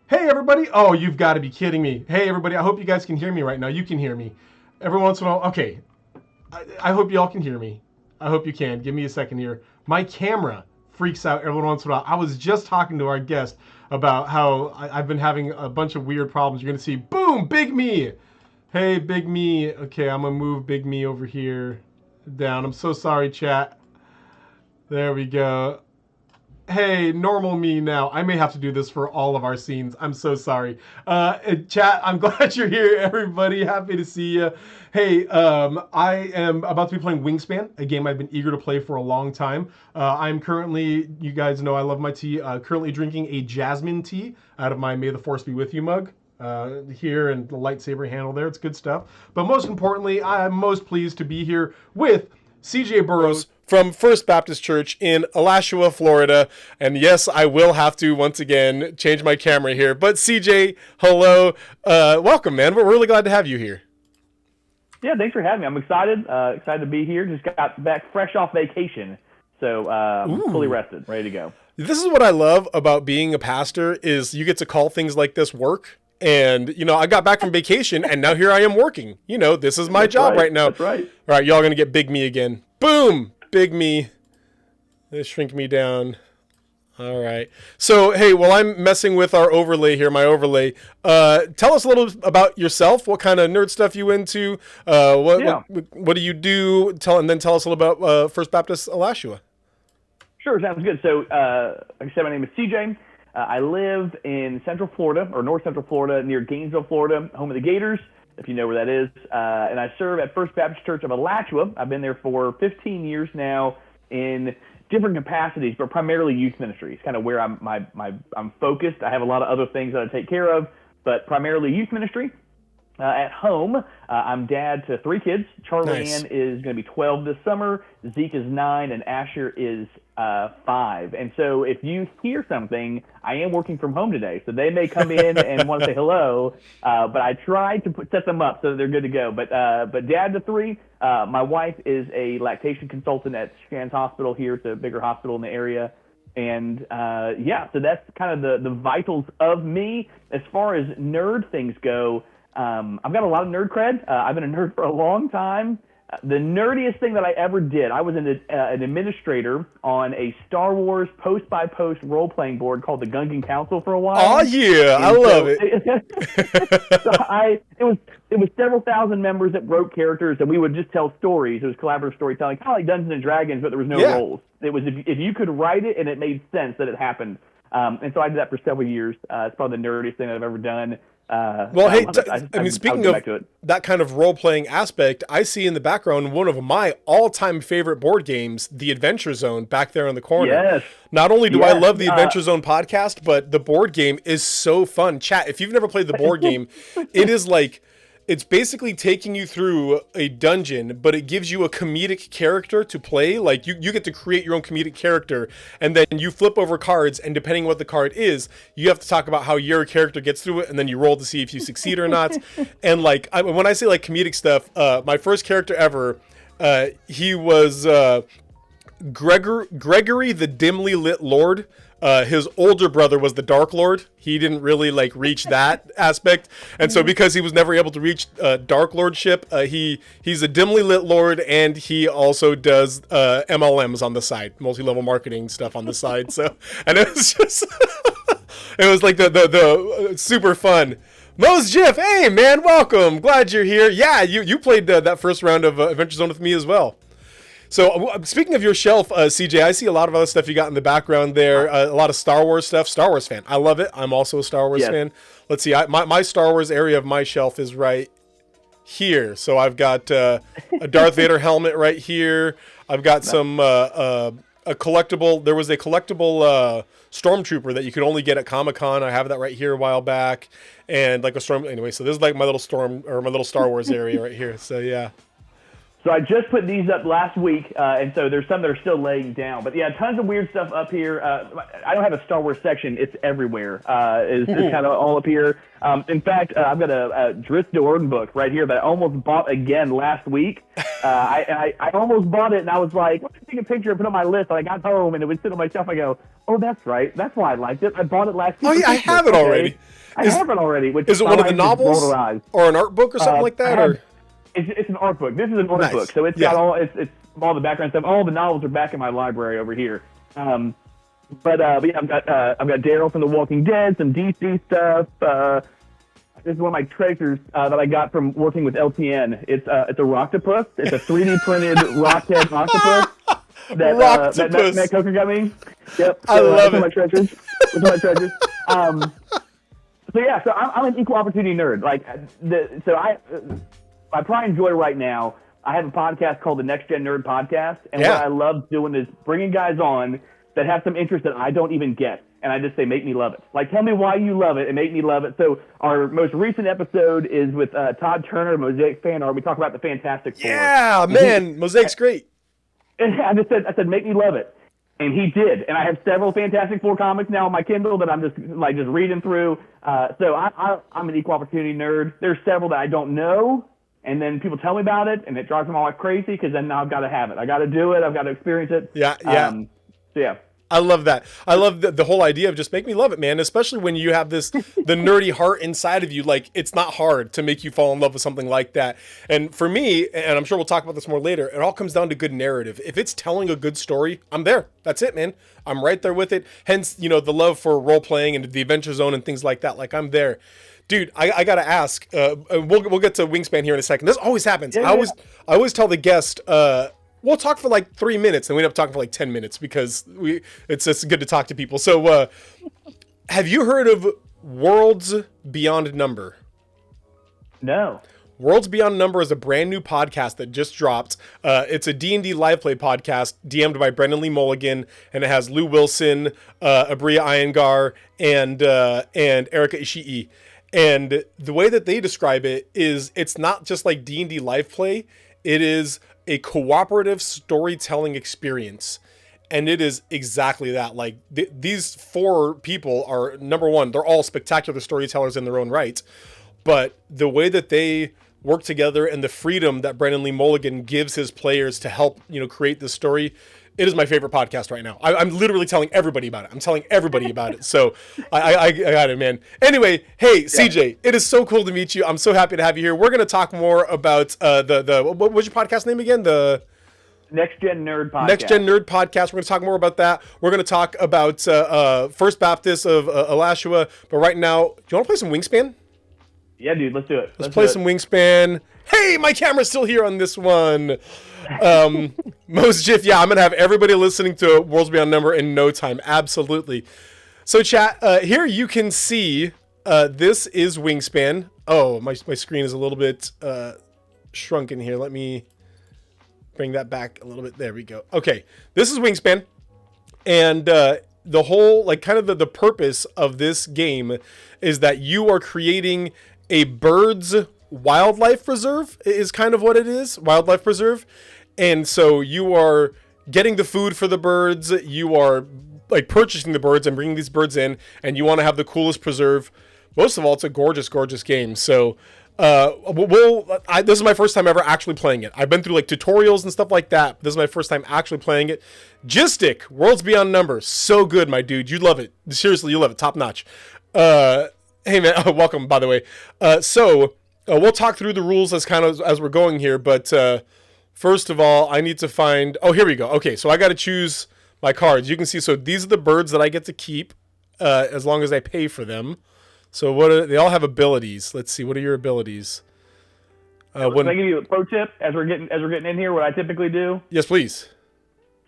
Hey, everybody. Oh, you've got to be kidding me. Hey, everybody. I hope you guys can hear me right now. You can hear me. Every once in a while. Okay. I hope you all can hear me. I hope you can. Give me a second here. My camera freaks out every once in a while. I was just talking to our guest about how I've been having a bunch of weird problems. You're going to see, boom, Big Me. Hey, Big Me. Okay, I'm going to move Big Me over here down. I'm so sorry, chat. There we go. Hey, normal me now. I may have to do this for all of our scenes. I'm so sorry. Chat, I'm glad you're here, everybody. Happy to see you. Hey, I am about to be playing Wingspan, a game I've been eager to play for a long time. I'm currently, you guys know I love my tea, currently drinking a jasmine tea out of my May the Force Be With You mug. Here and the lightsaber handle there. It's good stuff. But most importantly, I am most pleased to be here with CJ Burroughs from First Baptist Church in Alachua, Florida. And yes, I will have to, once again, change my camera here. But CJ, hello. Welcome, man. We're really glad to have you here. Yeah, thanks for having me. I'm excited. Excited to be here. Just got back fresh off vacation. So I'm fully rested, ready to go. This is what I love about being a pastor is you get to call things like this work. And, you know, I got back from vacation and now here I am working. You know, this is my job right now. That's right. All right, y'all going to get Big Me again. Boom! Big Me. Let's shrink me down. All right. So, hey, while I'm messing with our overlay here, my overlay, tell us a little about yourself. What kind of nerd stuff you into? What do you do? And then tell us a little about First Baptist Alachua. Sure, sounds good. So, like I said, my name is CJ. I live in Central Florida, or North Central Florida, near Gainesville, Florida, home of the Gators, if you know where that is. And I serve at First Baptist Church of Alachua. I've been there for 15 years now in different capacities, but primarily youth ministry. It's kind of where I'm focused. I have a lot of other things that I take care of, but primarily youth ministry. At home, I'm dad to 3 kids. Charlie Ann is going to be 12 this summer. Zeke is 9, and Asher is 5. And so if you hear something, I am working from home today. So they may come in and want to say hello, but I tried to set them up so that they're good to go. But dad to 3, my wife is a lactation consultant at Shands Hospital here. It's a bigger hospital in the area. And so that's kind of the vitals of me. As far as nerd things go, I've got a lot of nerd cred. I've been a nerd for a long time. The nerdiest thing that I ever did, I was an administrator on a Star Wars post-by-post role-playing board called the Gungan Council for a while. Oh, yeah. I love it. It was several thousand members that wrote characters, and we would just tell stories. It was collaborative storytelling, kind of like Dungeons & Dragons, but there was no roles. It was if you could write it and it made sense that it happened. And so I did that for several years. It's probably the nerdiest thing I've ever done. Speaking of that kind of role-playing aspect, I see in the background one of my all-time favorite board games, The Adventure Zone, back there in the corner. Yes. Not only do I love the Adventure Zone podcast, but the board game is so fun. Chat, if you've never played the board game, it is like... It's basically taking you through a dungeon, but it gives you a comedic character to play. Like you get to create your own comedic character, and then you flip over cards, and depending what the card is, you have to talk about how your character gets through it, and then you roll to see if you succeed or not. And like when I say like comedic stuff, my first character ever, he was Gregory the Dimly Lit Lord. His older brother was the Dark Lord. He didn't really like reach that aspect, and so because he was never able to reach Dark Lordship, he's a dimly lit Lord, and he also does MLMs on the side, multi-level marketing stuff on the side. So, and it was just it was like the super fun. Mose Jiff, hey man, welcome. Glad you're here. Yeah, you played that first round of Adventure Zone with me as well. So speaking of your shelf, CJ, I see a lot of other stuff you got in the background there. A lot of Star Wars stuff. Star Wars fan. I love it. I'm also a Star Wars fan. Let's see. My Star Wars area of my shelf is right here. So I've got a Darth Vader helmet right here. I've got some a collectible. There was a collectible Stormtrooper that you could only get at Comic-Con. I have that right here a while back. And like a storm. Anyway, so this is like my little my little Star Wars area right here. So yeah. So I just put these up last week, and so there's some that are still laying down. But yeah, tons of weird stuff up here. I don't have a Star Wars section. It's everywhere. It's kind of all up here. In fact, I've got a Drizzt Do'Urden book right here that I almost bought again last week. I almost bought it, and I was like, let me take a picture and put it on my list. And I got home, and it was sitting on my shelf. I go, Oh, that's right. That's why I liked it. I bought it last year. Oh, yeah, I have it already. I have it already. Which Is it one of the novels or an art book or something like that? Or it's an art book. This is an art Nice. book, so it's got all it's all the background stuff. All the novels are back in my library over here. But yeah, I've got Daryl from The Walking Dead, some DC stuff. This is one of my treasures that I got from working with LTN. It's a Rocktopus. It's a 3D printed rockhead octopus. That Matt Coker got me. Yep. So, I love it. My treasures. Those are my treasures. So yeah, so I'm an equal opportunity nerd. Like, my pride and joy right now, I have a podcast called the Next Gen Nerd Podcast, and what I love doing is bringing guys on that have some interest that I don't even get, and I just say, make me love it. Like, tell me why you love it and make me love it. So our most recent episode is with Todd Turner, Mosaic Fan Art. We talk about the Fantastic Four. Yeah, man, Mosaic's great. And I said, make me love it. And he did. And I have several Fantastic Four comics now on my Kindle that I'm just reading through. So I'm an equal opportunity nerd. There's several that I don't know. And then people tell me about it, and it drives my wife crazy because then now I've got to have it. I got to do it. I've got to experience it. Yeah. So yeah. I love that. I love the whole idea of just make me love it, man. Especially when you have the nerdy heart inside of you. Like, it's not hard to make you fall in love with something like that. And for me, and I'm sure we'll talk about this more later, it all comes down to good narrative. If it's telling a good story, I'm there. That's it, man. I'm right there with it. Hence, the love for role playing and the Adventure Zone and things like that. Like, I'm there. Dude, I gotta ask. We'll get to Wingspan here in a second. This always happens. Yeah. I always tell the guest, we'll talk for like 3 minutes, and we end up talking for like 10 minutes because it's just good to talk to people. So, have you heard of Worlds Beyond Number? No. Worlds Beyond Number is a brand new podcast that just dropped. It's a D&D live play podcast DM'd by Brendan Lee Mulligan, and it has Lou Wilson, Abria Iyengar, and Erika Ishii. And the way that they describe it is it's not just like D&D live play. It is a cooperative storytelling experience. And it is exactly that. Like these 4 people are, number one, they're all spectacular storytellers in their own right. But the way that they work together and the freedom that Brendan Lee Mulligan gives his players to help, create this story, it is my favorite podcast right now. I'm literally telling everybody about it. I'm telling everybody about it. So I got it, man. Anyway, hey, CJ, it is so cool to meet you. I'm so happy to have you here. We're going to talk more about what was your podcast name again? The Next Gen Nerd Podcast. Next Gen Nerd Podcast. We're going to talk more about that. We're going to talk about First Baptist of Alachua. But right now, do you want to play some Wingspan? Yeah, dude, let's do it. Let's play some Wingspan. Hey, my camera's still here on this one. Most GIF, yeah, I'm going to have everybody listening to Worlds Beyond Number in no time. Absolutely. So, chat, here you can see this is Wingspan. Oh, my screen is a little bit shrunken here. Let me bring that back a little bit. There we go. Okay, this is Wingspan. And the whole, like, kind of the purpose of this game is that you are creating a bird's wildlife preserve is kind of what it is. Wildlife preserve. And so you are getting the food for the birds. You are like purchasing the birds and bringing these birds in, and you want to have the coolest preserve. Most of all, it's a gorgeous, gorgeous game. So this is my first time ever actually playing it. I've been through like tutorials and stuff like that. This is my first time actually playing it. Gistic, Worlds Beyond Number. So good, my dude. You love it. Seriously, you love it. Top notch. Hey, man. Welcome, by the way. We'll talk through the rules as we're going here, but first of all, I need to find... Oh, here we go. Okay, so I got to choose my cards. You can see, so these are the birds that I get to keep as long as I pay for them. So they all have abilities. Let's see, what are your abilities? Can I give you a pro tip as we're getting in here, what I typically do? Yes, please.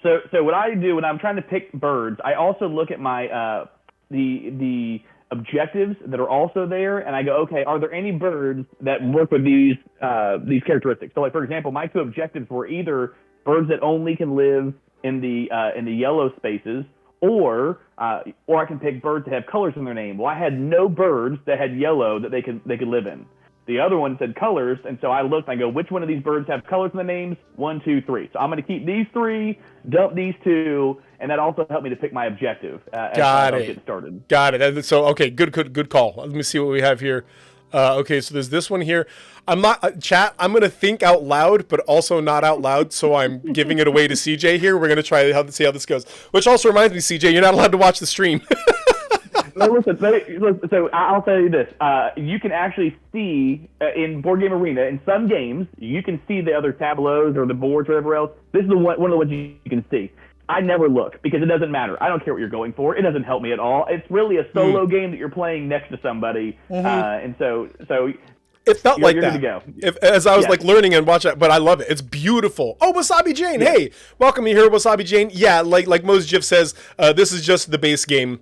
So what I do when I'm trying to pick birds, I also look at my the objectives that are also there, and I go, okay, are there any birds that work with these characteristics? So, like, for example, my 2 objectives were either birds that only can live in the yellow spaces, or I can pick birds that have colors in their name. Well, I had no birds that had yellow that they could live in. The other one said colors, and so I looked and I go, which one of these birds have colors in the names? 1, 2, 3. So I'm going to keep these 3, dump these 2, and that also helped me to pick my objective as I get started. Got it. So, okay, good call. Let me see what we have here. Okay, so there's this one here. I'm not chat. I'm gonna think out loud, but also not out loud. So I'm giving it away to CJ here. We're gonna try to see how this goes. Which also reminds me, CJ, you're not allowed to watch the stream. No, listen, so I'll tell you this. You can actually see in Board Game Arena, in some games, you can see the other tableaus or the boards or whatever else. This is one of the ones you can see. I never look because it doesn't matter. I don't care what you're going for. It doesn't help me at all. It's really a solo game that you're playing next to somebody. And so it felt like you're that. good to go. As I was like learning and watching it, but I love it. It's beautiful. Oh, Wasabi Jane. Yeah. Hey, welcome here, Wasabi Jane. Yeah, like Mose Jiff says, this is just the base game.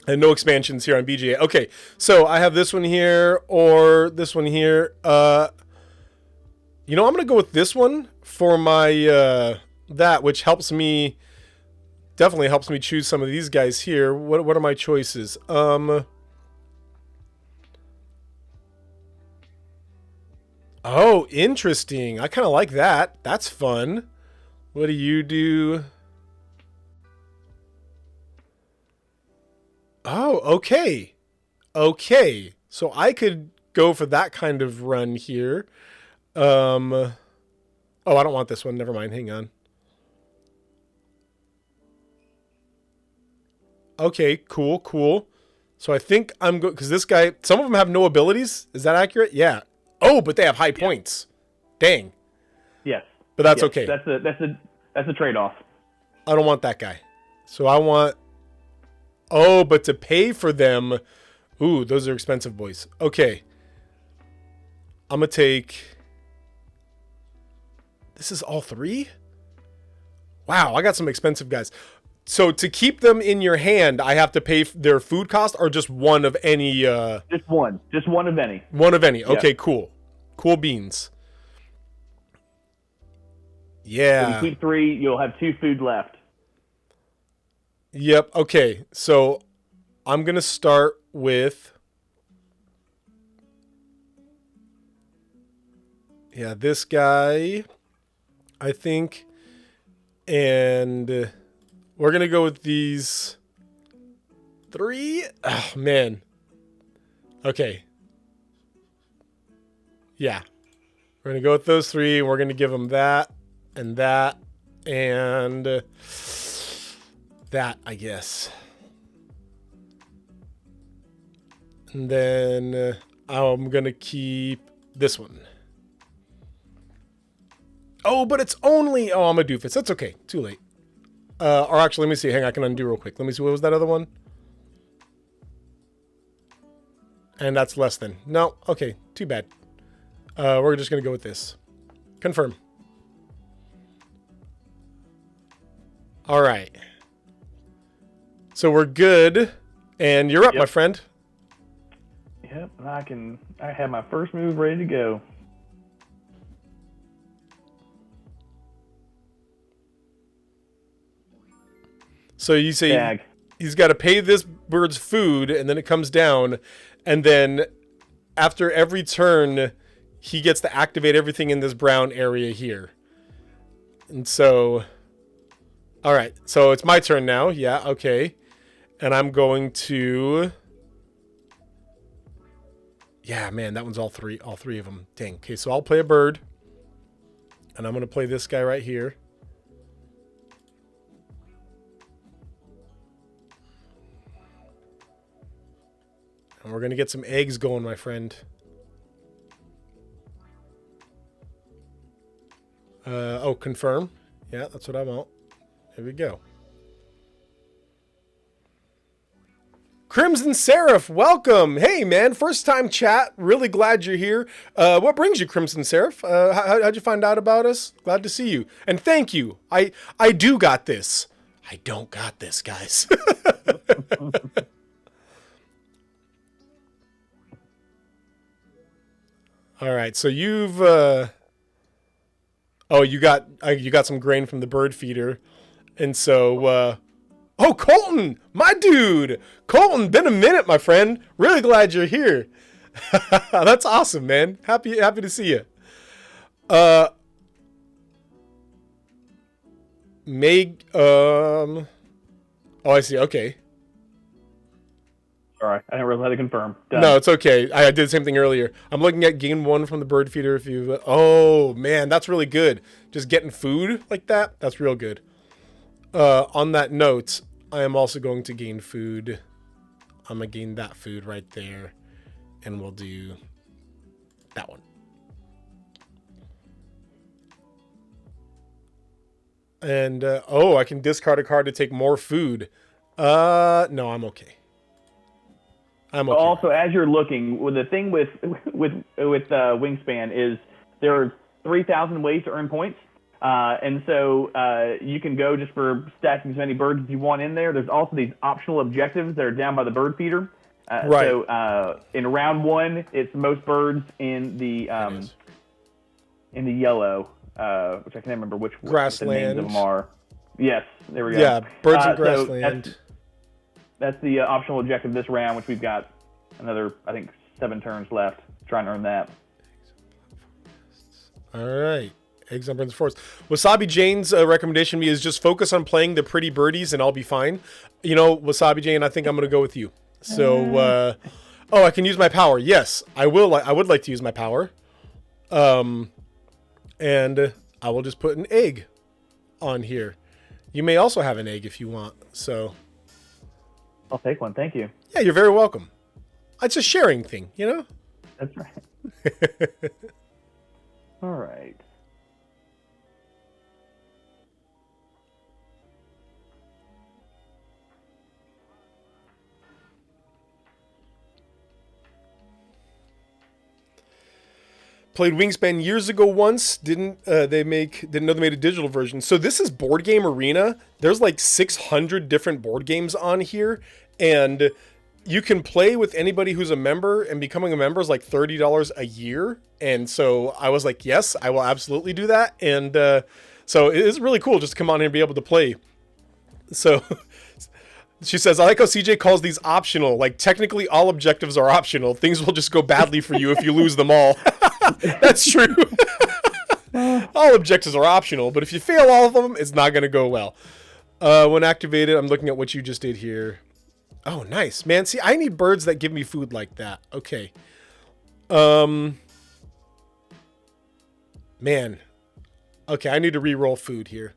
And no expansions here on BGA. Okay, so I have this one here or this one here. You know, I'm going to go with this one for my, that, which helps me, definitely helps me choose some of these guys here. What are my choices? Oh, interesting. I kind of like that. That's fun. What do you do? Oh, okay. Okay. So I could go for that kind of run here. Oh, I don't want this one. Never mind. Hang on. Okay, cool. So I think I'm good because this guy, some of them have no abilities. Is that accurate? Yeah. Oh, but they have high points. Dang. Yes. But that's okay. That's a trade-off. I don't want that guy. So I want... Oh, but to pay for them... Ooh, those are expensive, boys. Okay. I'm going to take... This is all three? Wow, I got some expensive guys. So to keep them in your hand, I have to pay their food cost or just one of any... Just one. Just one of any. One of any. Okay, cool. Cool beans. Yeah. If you keep 3, you'll have 2 food left. Yep. Okay. So I'm going to start with... Yeah, this guy, I think. And we're going to go with these 3. Oh, man. Okay. Yeah. We're going to go with those 3. And we're going to give them that and that and that, I guess. And then I'm going to keep this one. Oh, but it's only... Oh, I'm a doofus. That's okay. Too late. Or actually, let me see. Hang on, I can undo real quick. Let me see. What was that other one? And that's less than. No. Okay. Too bad. We're just going to go with this. Confirm. All right. So we're good. And you're up, my friend. Yep. I have my first move ready to go. So you say he's got to pay this bird's food, and then it comes down, and then after every turn, he gets to activate everything in this brown area here. And so, all right, so it's my turn now. Yeah, okay. And I'm going to... Yeah, man, that one's all three of them. Dang. Okay, so I'll play a bird, and I'm going to play this guy right here. And we're going to get some eggs going, my friend. Oh, confirm. Yeah, that's what I want. Here we go. Crimson Seraph, welcome. Hey, man, first time chat. Really glad you're here. What brings you, Crimson Seraph? How'd you find out about us? Glad to see you. And thank you. I do got this. I don't got this, guys. All right, so you've you got some grain from the bird feeder, and so oh, Colton, my dude, Colton, been a minute, my friend. Really glad you're here. That's awesome, man. Happy to see you. Oh, I see. Okay. Sorry, I didn't realize I had to confirm. Done. No, it's okay. I did the same thing earlier. I'm looking at gain 1 from the bird feeder. If you, oh man, that's really good. Just getting food like that, that's real good. On that note, I am also going to gain food. I'm gonna gain that food right there, and we'll do that one. And oh, I can discard a card to take more food. No, I'm okay. I'm okay. Also, as you're looking, the thing with Wingspan is there are 3,000 ways to earn points, and so you can go just for stacking as many birds as you want in there. There's also these optional objectives that are down by the bird feeder. Right. So in round 1, it's most birds in the yellow, which I can't remember which grassland. The names of them are. Yes, there we go. Yeah, birds in grassland. So that's the optional objective this round, which we've got another, I think, 7 turns left to try and earn that. All right. Eggs on Burns Forest. Wasabi Jane's recommendation to me is just focus on playing the pretty birdies and I'll be fine. You know, Wasabi Jane, I think I'm going to go with you. So, oh, I can use my power. Yes, I will. I would like to use my power. And I will just put an egg on here. You may also have an egg if you want. So I'll take one. Thank you. yeah, you're very welcome. It's a sharing thing, you know? That's right. All right. Played Wingspan years ago once. Didn't know they made a digital version. So this is Board Game Arena. There's like 600 different board games on here, and you can play with anybody who's a member, and becoming a member is like $30 a year. And so I was like, yes, I will absolutely do that. And so it is really cool just to come on here and be able to play. So she says, I like how CJ calls these optional. Like, technically all objectives are optional. Things will just go badly for you if you lose them all. That's true. All objectives are optional, but if you fail all of them, it's not going to go well. When activated, I'm looking at what you just did here. Oh, nice. Man, see, I need birds that give me food like that. Okay. Man. Okay, I need to re-roll food here.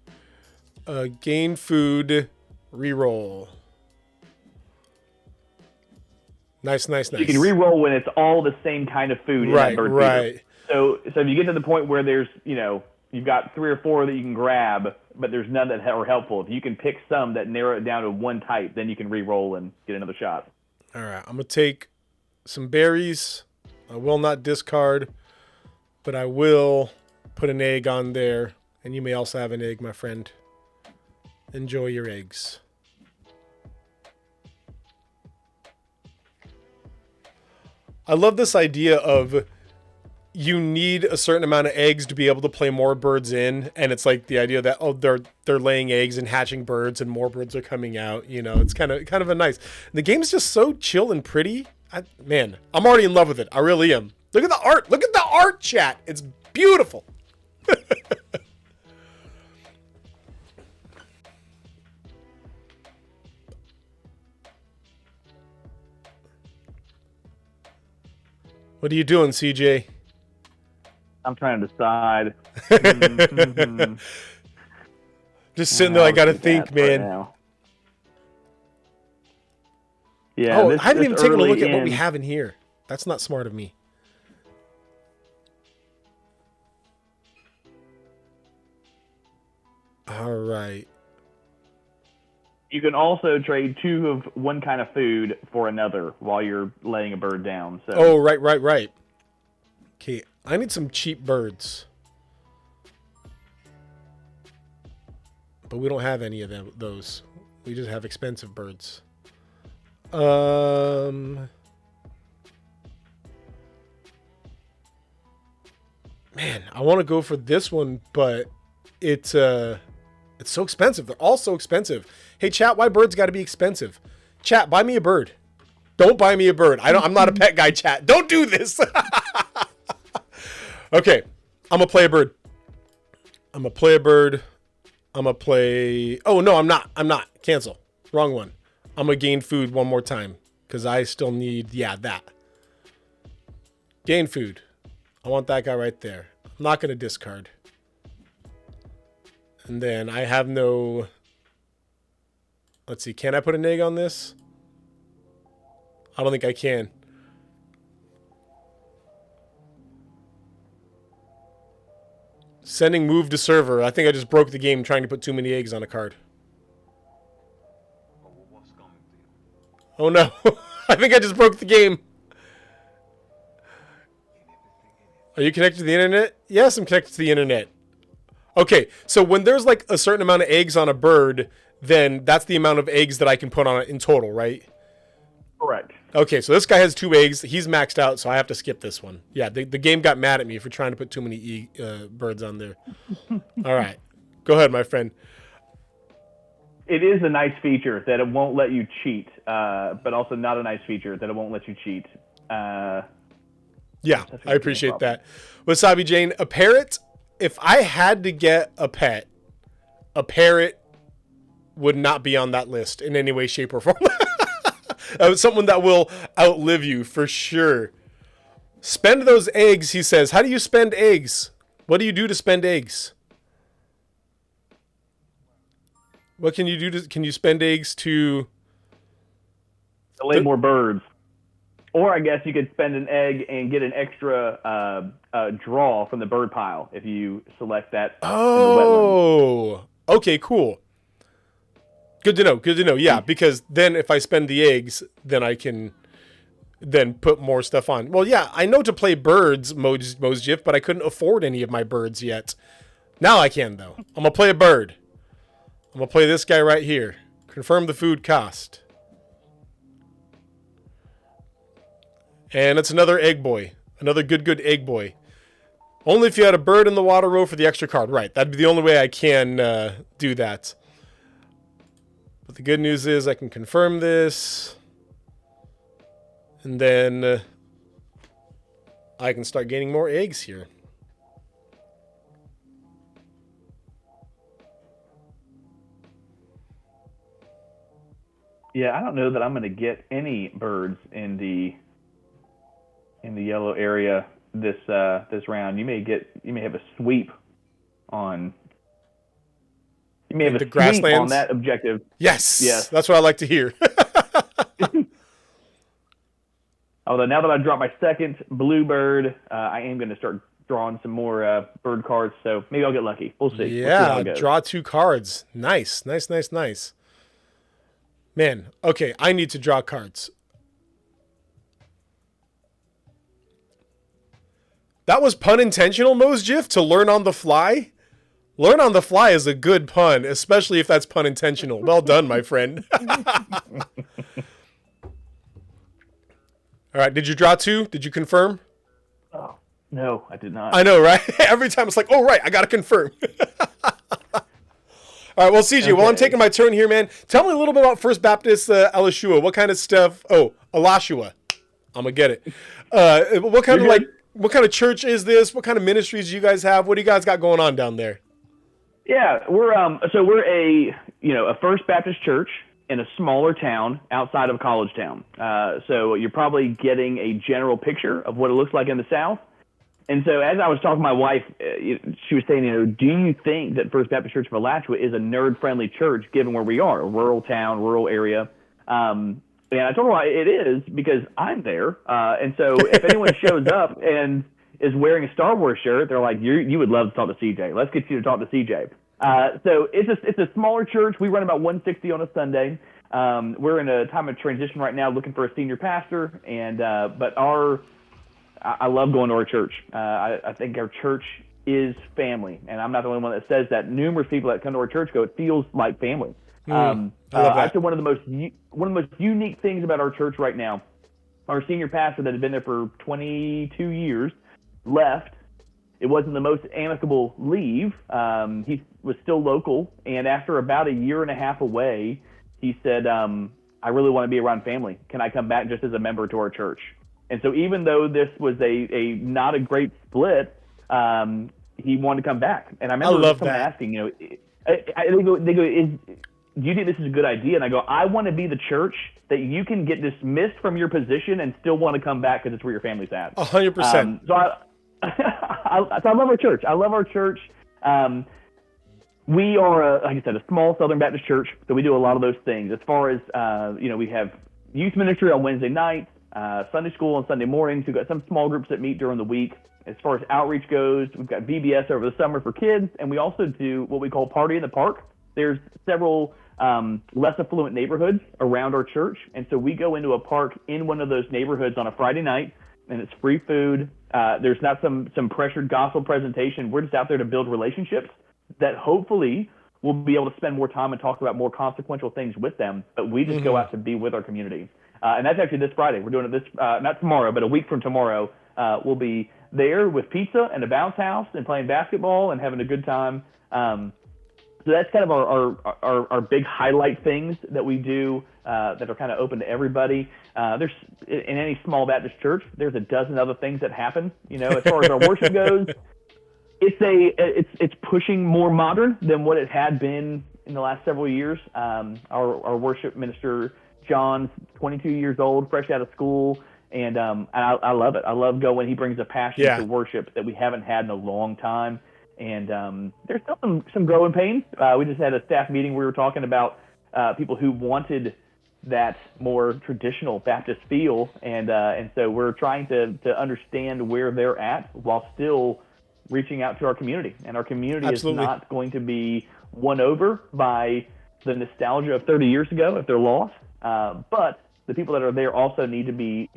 Gain food, re-roll. Nice. You can re-roll when it's all the same kind of food in that bird feeder. Right. So if you get to the point where there's, you've got 3 or 4 that you can grab, but there's none that are helpful. If you can pick some that narrow it down to one type, then you can re-roll and get another shot. All right, I'm going to take some berries. I will not discard, but I will put an egg on there. And you may also have an egg, my friend. Enjoy your eggs. I love this idea of you need a certain amount of eggs to be able to play more birds in, and it's like the idea that they're laying eggs and hatching birds, and more birds are coming out. You know, it's kind of a nice. The game is just so chill and pretty. Man, I'm already in love with it. I really am. Look at the art. Look at the art, chat. It's beautiful. What are you doing, CJ? I'm trying to decide. Just sitting there, I gotta think, man. Right yeah. I haven't even taken a look at what we have in here. That's not smart of me. All right. You can also trade 2 of one kind of food for another while you're laying a bird down. So. Oh, right. Okay, I need some cheap birds. But we don't have any of those. We just have expensive birds. Man, I want to go for this one, but it's so expensive. They're all so expensive. Hey, chat, why birds got to be expensive? Chat, buy me a bird. Don't buy me a bird. I'm not a pet guy, chat. Don't do this. Okay, I'm going to play a bird. I'm going to play... Oh, no, I'm not. Cancel. Wrong one. I'm going to gain food one more time. because I still need, yeah, that. Gain food. I want that guy right there. I'm not going to discard. And then I have no... Let's see, can I put an egg on this? I don't think I can. Sending move to server. I think I just broke the game trying to put too many eggs on a card. Oh no. I think I just broke the game. Are you connected to the internet? Yes, I'm connected to the internet. Okay, so when there's like a certain amount of eggs on a bird, then that's the amount of eggs that I can put on it in total, right? Correct. Okay, so this guy has 2 eggs. He's maxed out, so I have to skip this one. Yeah, the game got mad at me for trying to put too many birds on there. All right. Go ahead, my friend. It is a nice feature that it won't let you cheat, but also not a nice feature that it won't let you cheat. Yeah, I appreciate that. Wasabi Jane, a parrot, if I had to get a pet, a parrot would not be on that list in any way, shape, or form. Someone that will outlive you for sure. Spend those eggs, he says. How do you spend eggs? What do you do to spend eggs? What can you do to, can you spend eggs to lay more birds? Or I guess you could spend an egg and get an extra draw from the bird pile if you select that. Oh, okay, cool. Good to know. Good to know. Yeah, because then if I spend the eggs, then I can then put more stuff on. Well, yeah, I know to play birds, Mosjif, but I couldn't afford any of my birds yet. Now I can, though. I'm going to play a bird. I'm going to play this guy right here. Confirm the food cost. And it's another egg boy. Another good egg boy. Only if you had a bird in the water row for the extra card. Right, that'd be the only way I can do that. But the good news is I can confirm this. And then I can start gaining more eggs here. Yeah, I don't know that I'm going to get any birds in the yellow area this round. You may have a sweep on. You may have the a grasslands sweep on that objective. Yes, that's what I like to hear. Although now that I dropped my second blue bird, I am going to start drawing some more bird cards. So maybe I'll get lucky. We'll see. Yeah, we'll see draw 2 cards. Nice. Man, okay, I need to draw cards. That was pun intentional, Mosjif, to learn on the fly? Learn on the fly is a good pun, especially if that's pun intentional. Well done, my friend. All right, did you draw 2? Did you confirm? Oh, no, I did not. I know, right? Every time it's like, oh, right, I got to confirm. All right, well, CJ, okay. While I'm taking my turn here, man, tell me a little bit about First Baptist Alachua. What kind of stuff? Oh, Alachua. I'm going to get it. What kind of church is this? What kind of ministries do you guys have? What do you guys got going on down there? Yeah, we're a First Baptist church in a smaller town outside of College Town. So you're probably getting a general picture of what it looks like in the South. And so as I was talking to my wife, she was saying, do you think that First Baptist Church of Alachua is a nerd-friendly church given where we are, a rural town, rural area? And I told her it is because I'm there. And so if anyone shows up and is wearing a Star Wars shirt, they're like, you would love to talk to CJ. Let's get you to talk to CJ. So it's a smaller church. We run about 160 on a Sunday. We're in a time of transition right now, looking for a senior pastor. And but I love going to our church. I think our church is family, and I'm not the only one that says that. Numerous people that come to our church go, it feels like family. I love that. I'd say one of the most unique things about our church right now, our senior pastor that had been there for 22 years left. It wasn't the most amicable leave. He was still local, and after about a year and a half away, he said, I really want to be around family. Can I come back just as a member to our church? And so even though this was a not a great split, he wanted to come back. And I remember someone asking, they go, do you think this is a good idea? And I go, I want to be the church that you can get dismissed from your position and still want to come back because it's where your family's at. 100%. So I love our church. I love our church. We are, like I said, a small Southern Baptist church, so we do a lot of those things. As far as, we have youth ministry on Wednesday nights, Sunday school on Sunday mornings. We've got some small groups that meet during the week. As far as outreach goes, we've got VBS over the summer for kids, and we also do what we call Party in the Park. There's several less affluent neighborhoods around our church, and so we go into a park in one of those neighborhoods on a Friday night, and it's free food. There's not some pressured gospel presentation. We're just out there to build relationships that hopefully we'll be able to spend more time and talk about more consequential things with them, but we just go out to be with our community. And that's actually this Friday. We're doing it not tomorrow, but a week from tomorrow. We'll be there with pizza and a bounce house and playing basketball and having a good time. So that's kind of our big highlight things that we do that are kind of open to everybody. There's in any small Baptist church, there's a dozen other things that happen. As far as our worship goes, it's pushing more modern than what it had been in the last several years. Our worship minister John's 22 years old, fresh out of school, and I love it. I love going. He brings a passion to worship that we haven't had in a long time. And there's still some growing pains. We just had a staff meeting. We were talking about people who wanted that more traditional Baptist feel, and so we're trying to understand where they're at while still reaching out to our community. And our community Absolutely. is not going to be won over by the nostalgia of 30 years ago if they're lost. But the people that are there also need to be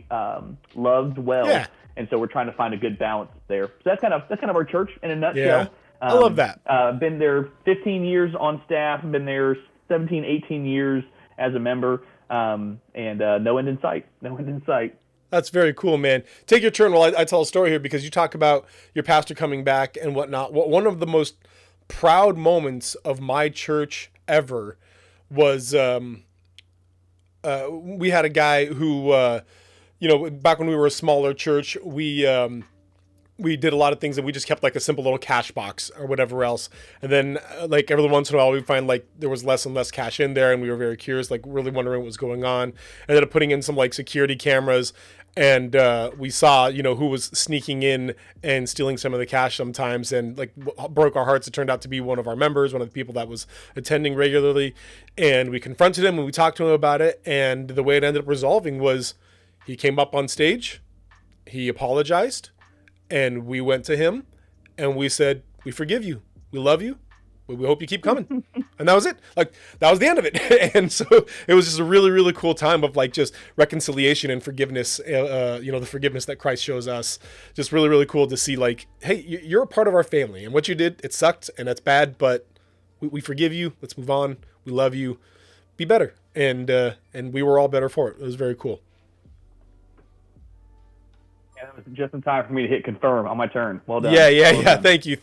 loved well. Yeah. And so we're trying to find a good balance there. So that's kind of our church in a nutshell. Yeah. I love that. Been there 15 years on staff. Been there 17, 18 years as a member. And no end in sight. No end in sight. That's very cool, man. Take your turn while I tell a story here, because you talk about your pastor coming back and whatnot. One of the most proud moments of my church ever was we had a guy who, back when we were a smaller church, we did a lot of things, and we just kept like a simple little cash box or whatever else. And then like every once in a while we'd find like there was less and less cash in there, and we were very curious, like really wondering what was going on. Ended up putting in some like security cameras, and we saw, who was sneaking in and stealing some of the cash sometimes, and like broke our hearts. It turned out to be one of our members, one of the people that was attending regularly. And we confronted him and we talked to him about it. And the way it ended up resolving was he came up on stage, he apologized, and we went to him and we said, we forgive you. We love you. We hope you keep coming. And that was it. Like, that was the end of it. And so it was just a really, really cool time of like just reconciliation and forgiveness, the forgiveness that Christ shows us. Just really, really cool to see like, hey, you're a part of our family, and what you did, it sucked and that's bad, but we forgive you. Let's move on. We love you. Be better. And we were all better for it. It was very cool. Yeah, that was just in time for me to hit confirm on my turn. Well done. Yeah. Well done. Thank you.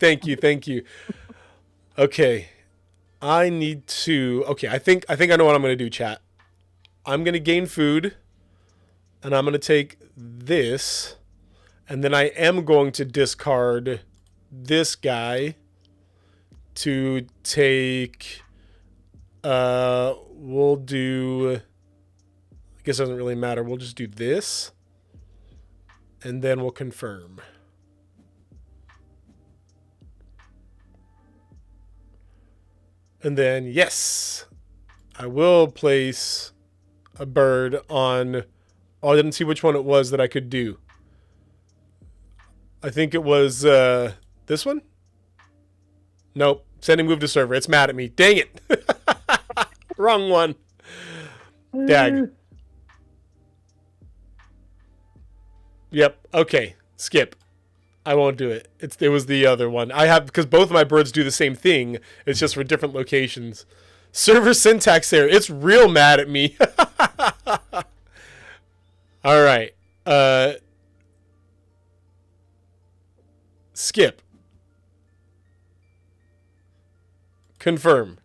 Okay. I think I know what I'm going to do, chat. I'm going to gain food, and I'm going to take this, and then I am going to discard this guy to take, we'll do, I guess it doesn't really matter. We'll just do this, and then we'll confirm. And then, yes, I will place a bird on, I didn't see which one it was that I could do. I think it was this one? Nope. Sending move to server. It's mad at me. Dang it. Wrong one. Dag. Yep. Okay. Skip. I won't do it. It was the other one. Because both of my birds do the same thing. It's just for different locations. Server syntax error. It's real mad at me. All right. Skip. Confirm.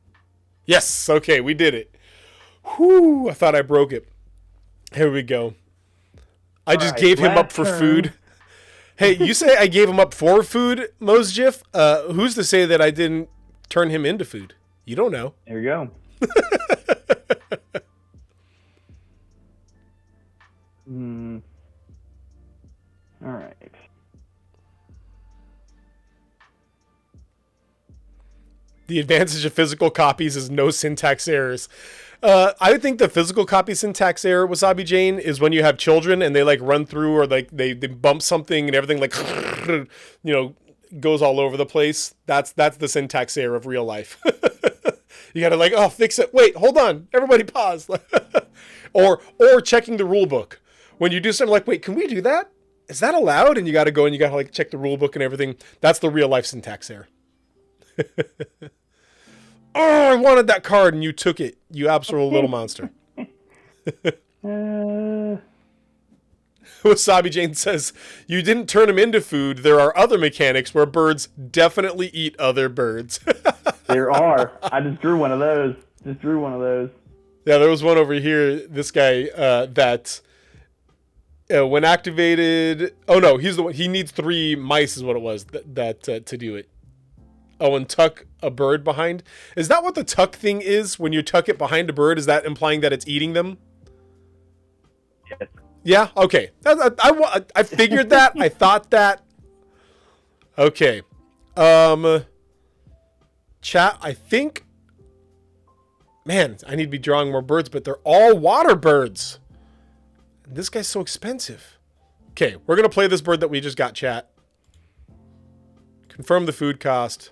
Yes. Okay, we did it. Whew, I thought I broke it. Here we go. I just gave him up for food. Hey, you say I gave him up for food, Mosjiff? Who's to say that I didn't turn him into food? You don't know. There you go. All right. The advantage of physical copies is no syntax errors. I think the physical copy syntax error, Wasabi Jane, is when you have children and they like run through or like they bump something and everything like goes all over the place. That's the syntax error of real life. You gotta like, oh, fix it. Wait, hold on. Everybody pause. or checking the rule book. When you do something like, wait, can we do that? Is that allowed? And you gotta go and you gotta like check the rule book and everything. That's the real life syntax error. Oh, I wanted that card and you took it. You absolute little monster. Wasabi Jane says, you didn't turn them into food. There are other mechanics where birds definitely eat other birds. There are. I just drew one of those. Yeah, there was one over here. This guy that when activated. Oh no, he's the one. He needs 3 mice, is what it was that to do it. Oh, and tuck a bird behind. Is that what the tuck thing is? When you tuck it behind a bird, is that implying that it's eating them? Yes. Yeah. Okay. I figured that. I thought that. Okay. Chat. I think. Man, I need to be drawing more birds, but they're all water birds. This guy's so expensive. Okay, we're gonna play this bird that we just got. Chat. Confirm the food cost.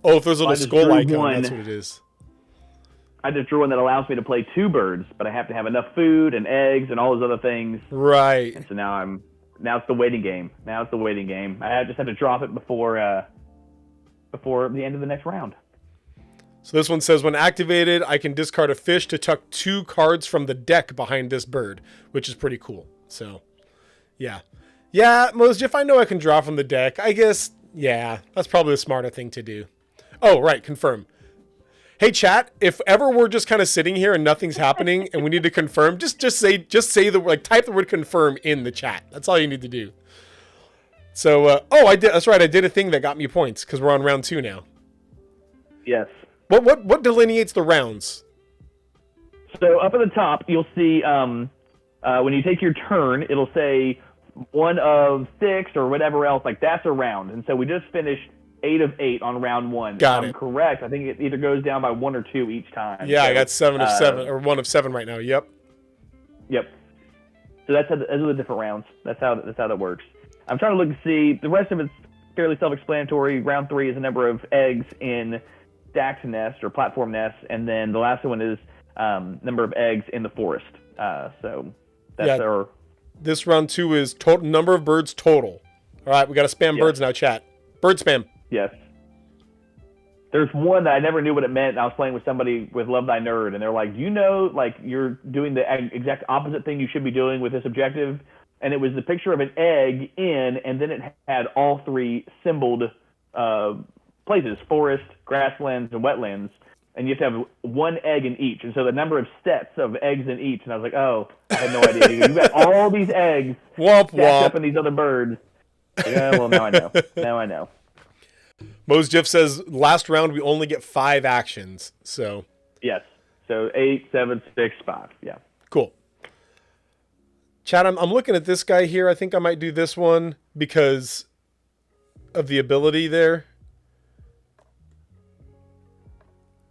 Oh, if there's a little skull icon, that's what it is. I just drew one that allows me to play 2 birds, but I have to have enough food and eggs and all those other things. Right. And so now it's the waiting game. I just had to drop it before the end of the next round. So this one says, when activated, I can discard a fish to tuck 2 cards from the deck behind this bird, which is pretty cool. So, yeah. Yeah, Mosjif, I know I can draw from the deck. I guess, yeah, that's probably the smarter thing to do. Oh, right, confirm. Hey, chat, if ever we're just kind of sitting here and nothing's happening and we need to confirm, just say the, like, type the word confirm in the chat. That's all you need to do. So, that's right, I did a thing that got me points because we're on round 2 now. Yes. What delineates the rounds? So up at the top, you'll see when you take your turn, it'll say 1 of 6 or whatever else. Like that's a round. And so we just finished 8 of 8 on round 1. Got it. I'm correct. I think it either goes down by 1 or 2 each time. Yeah, so, I got 7 of 7 or 1 of 7 right now. Yep. Yep. So those are the different rounds. That's how that works. I'm trying to look and see. The rest of it's fairly self-explanatory. Round 3 is the number of eggs in stacked nest or platform nest, and then the last one is number of eggs in the forest. So that's our. This round 2 is total number of birds total. All right, we got to spam birds now, chat. Bird spam. Yes. There's one that I never knew what it meant. And I was playing with somebody with Love Thy Nerd, and they're like, "Do you know, like, you're doing the exact opposite thing you should be doing with this objective?" And it was the picture of an egg in, and then it had all 3 symboled places: forest, grasslands, and wetlands. And you have to have 1 egg in each. And so the number of sets of eggs in each. And I was like, oh, I had no idea. You've got all these eggs stacked up in these other birds. Yeah, well, now I know. Now I know. Mosjif says, last round we only get 5 actions. So yes. So 8, 7, 6, 5. Yeah. Cool. Chat, I'm looking at this guy here. I think I might do this one because of the ability there.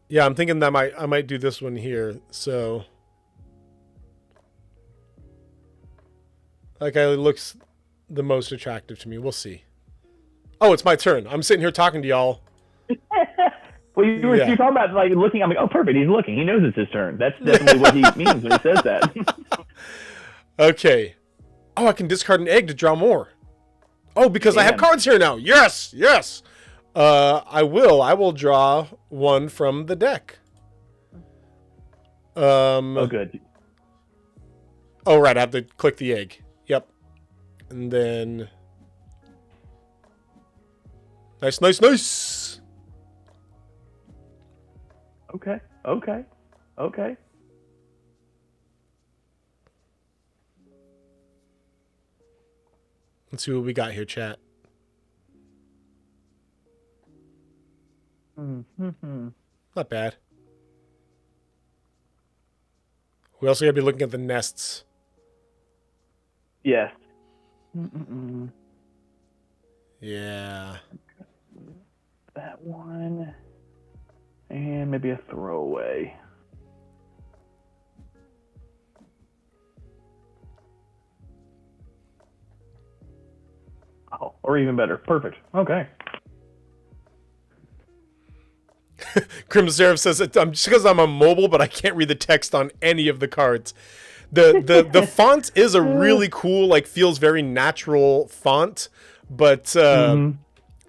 Yeah, I'm thinking that I might do this one here. So, that guy looks the most attractive to me. We'll see. Oh, it's my turn. I'm sitting here talking to y'all. Well, you're talking about like looking. I'm like, oh, perfect. He's looking. He knows it's his turn. That's definitely what he means when he says that. Okay. Oh, I can discard an egg to draw more. Oh, because I have cards here now. Yes, yes. I will draw one from the deck. Oh, good. Oh, right. I have to click the egg. Yep. And then. Nice, nice, nice. Okay. Let's see what we got here, chat. Mm-hmm. Not bad. We also gotta be looking at the nests. Yes. Mm-mm-mm. Yeah. That one. And maybe a throwaway. Oh, or even better. Perfect. Okay. Crimson Seraph says, "I'm just because I'm on mobile, but I can't read the text on any of the cards." The font is a really cool, like feels very natural font, but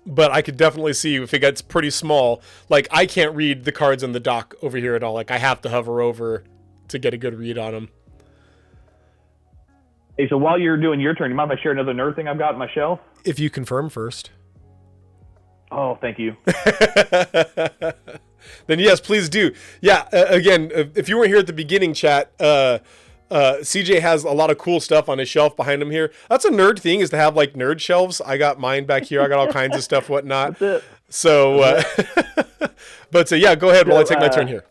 but I could definitely see if it gets pretty small. Like I can't read the cards in the dock over here at all. Like I have to hover over to get a good read on them. Hey, so while you're doing your turn, you mind if I share another nerd thing I've got on my shelf? If you confirm first. Oh, thank you. Then yes, please do. Yeah, again, if you weren't here at the beginning, chat, CJ has a lot of cool stuff on his shelf behind him here. That's a nerd thing, is to have like nerd shelves. I got mine back here. I got all kinds of stuff, whatnot. That's it. So, but yeah, go ahead while I take my turn here.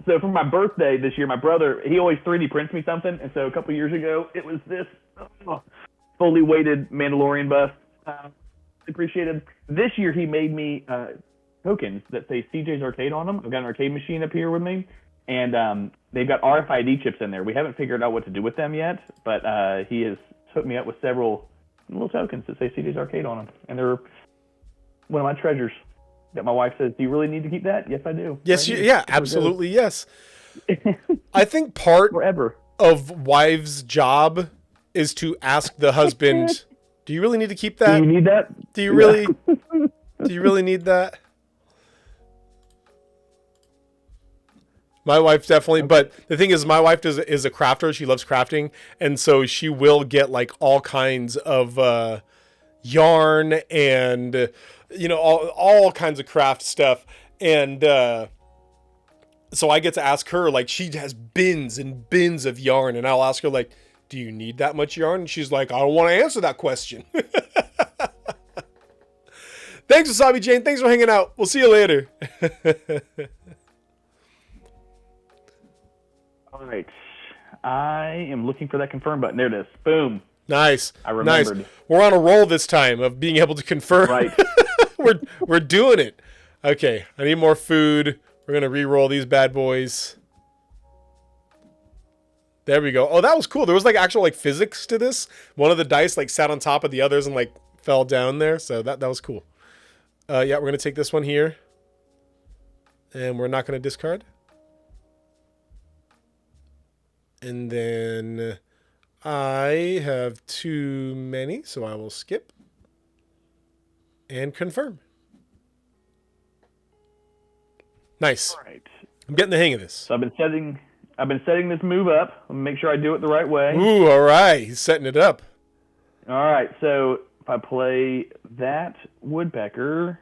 So for my birthday this year, my brother, he always 3D prints me something. And so a couple years ago, it was this fully weighted Mandalorian bust. Appreciated. This year, he made me tokens that say CJ's Arcade on them. I've got an arcade machine up here with me. And they've got RFID chips in there. We haven't figured out what to do with them yet, but he has hooked me up with several little tokens that say CJ's Arcade on them. And they're one of my treasures that my wife says, "Do you really need to keep that?" Yes, I do. Yes, yeah, absolutely, yes. I think part Forever. of wives' job is to ask the husband, "Do you really need to keep that? Do you need that? Do you really? Do you really need that?" My wife definitely, but the thing is, my wife is a crafter. She loves crafting, and so she will get like all kinds of yarn and all kinds of craft stuff. And so I get to ask her, like, she has bins and bins of yarn, and I'll ask her, like, "Do you need that much yarn?" And she's like, "I don't want to answer that question." Thanks, Wasabi Jane. Thanks for hanging out. We'll see you later. All right. I am looking for that confirm button. There it is. Boom. Nice. I remembered. Nice. We're on a roll this time of being able to confirm. Right. we're doing it. Okay. I need more food. We're gonna re-roll these bad boys. There we go. Oh, that was cool. There was like actual like physics to this. One of the dice like sat on top of the others and like fell down there. So that was cool. Yeah, we're gonna take this one here. And we're not gonna discard. And then I have too many, so I will skip and confirm. Nice. All right. I'm getting the hang of this. So I've been setting this move up. I'll make sure I do it the right way. Ooh, all right. He's setting it up. All right. So if I play that woodpecker,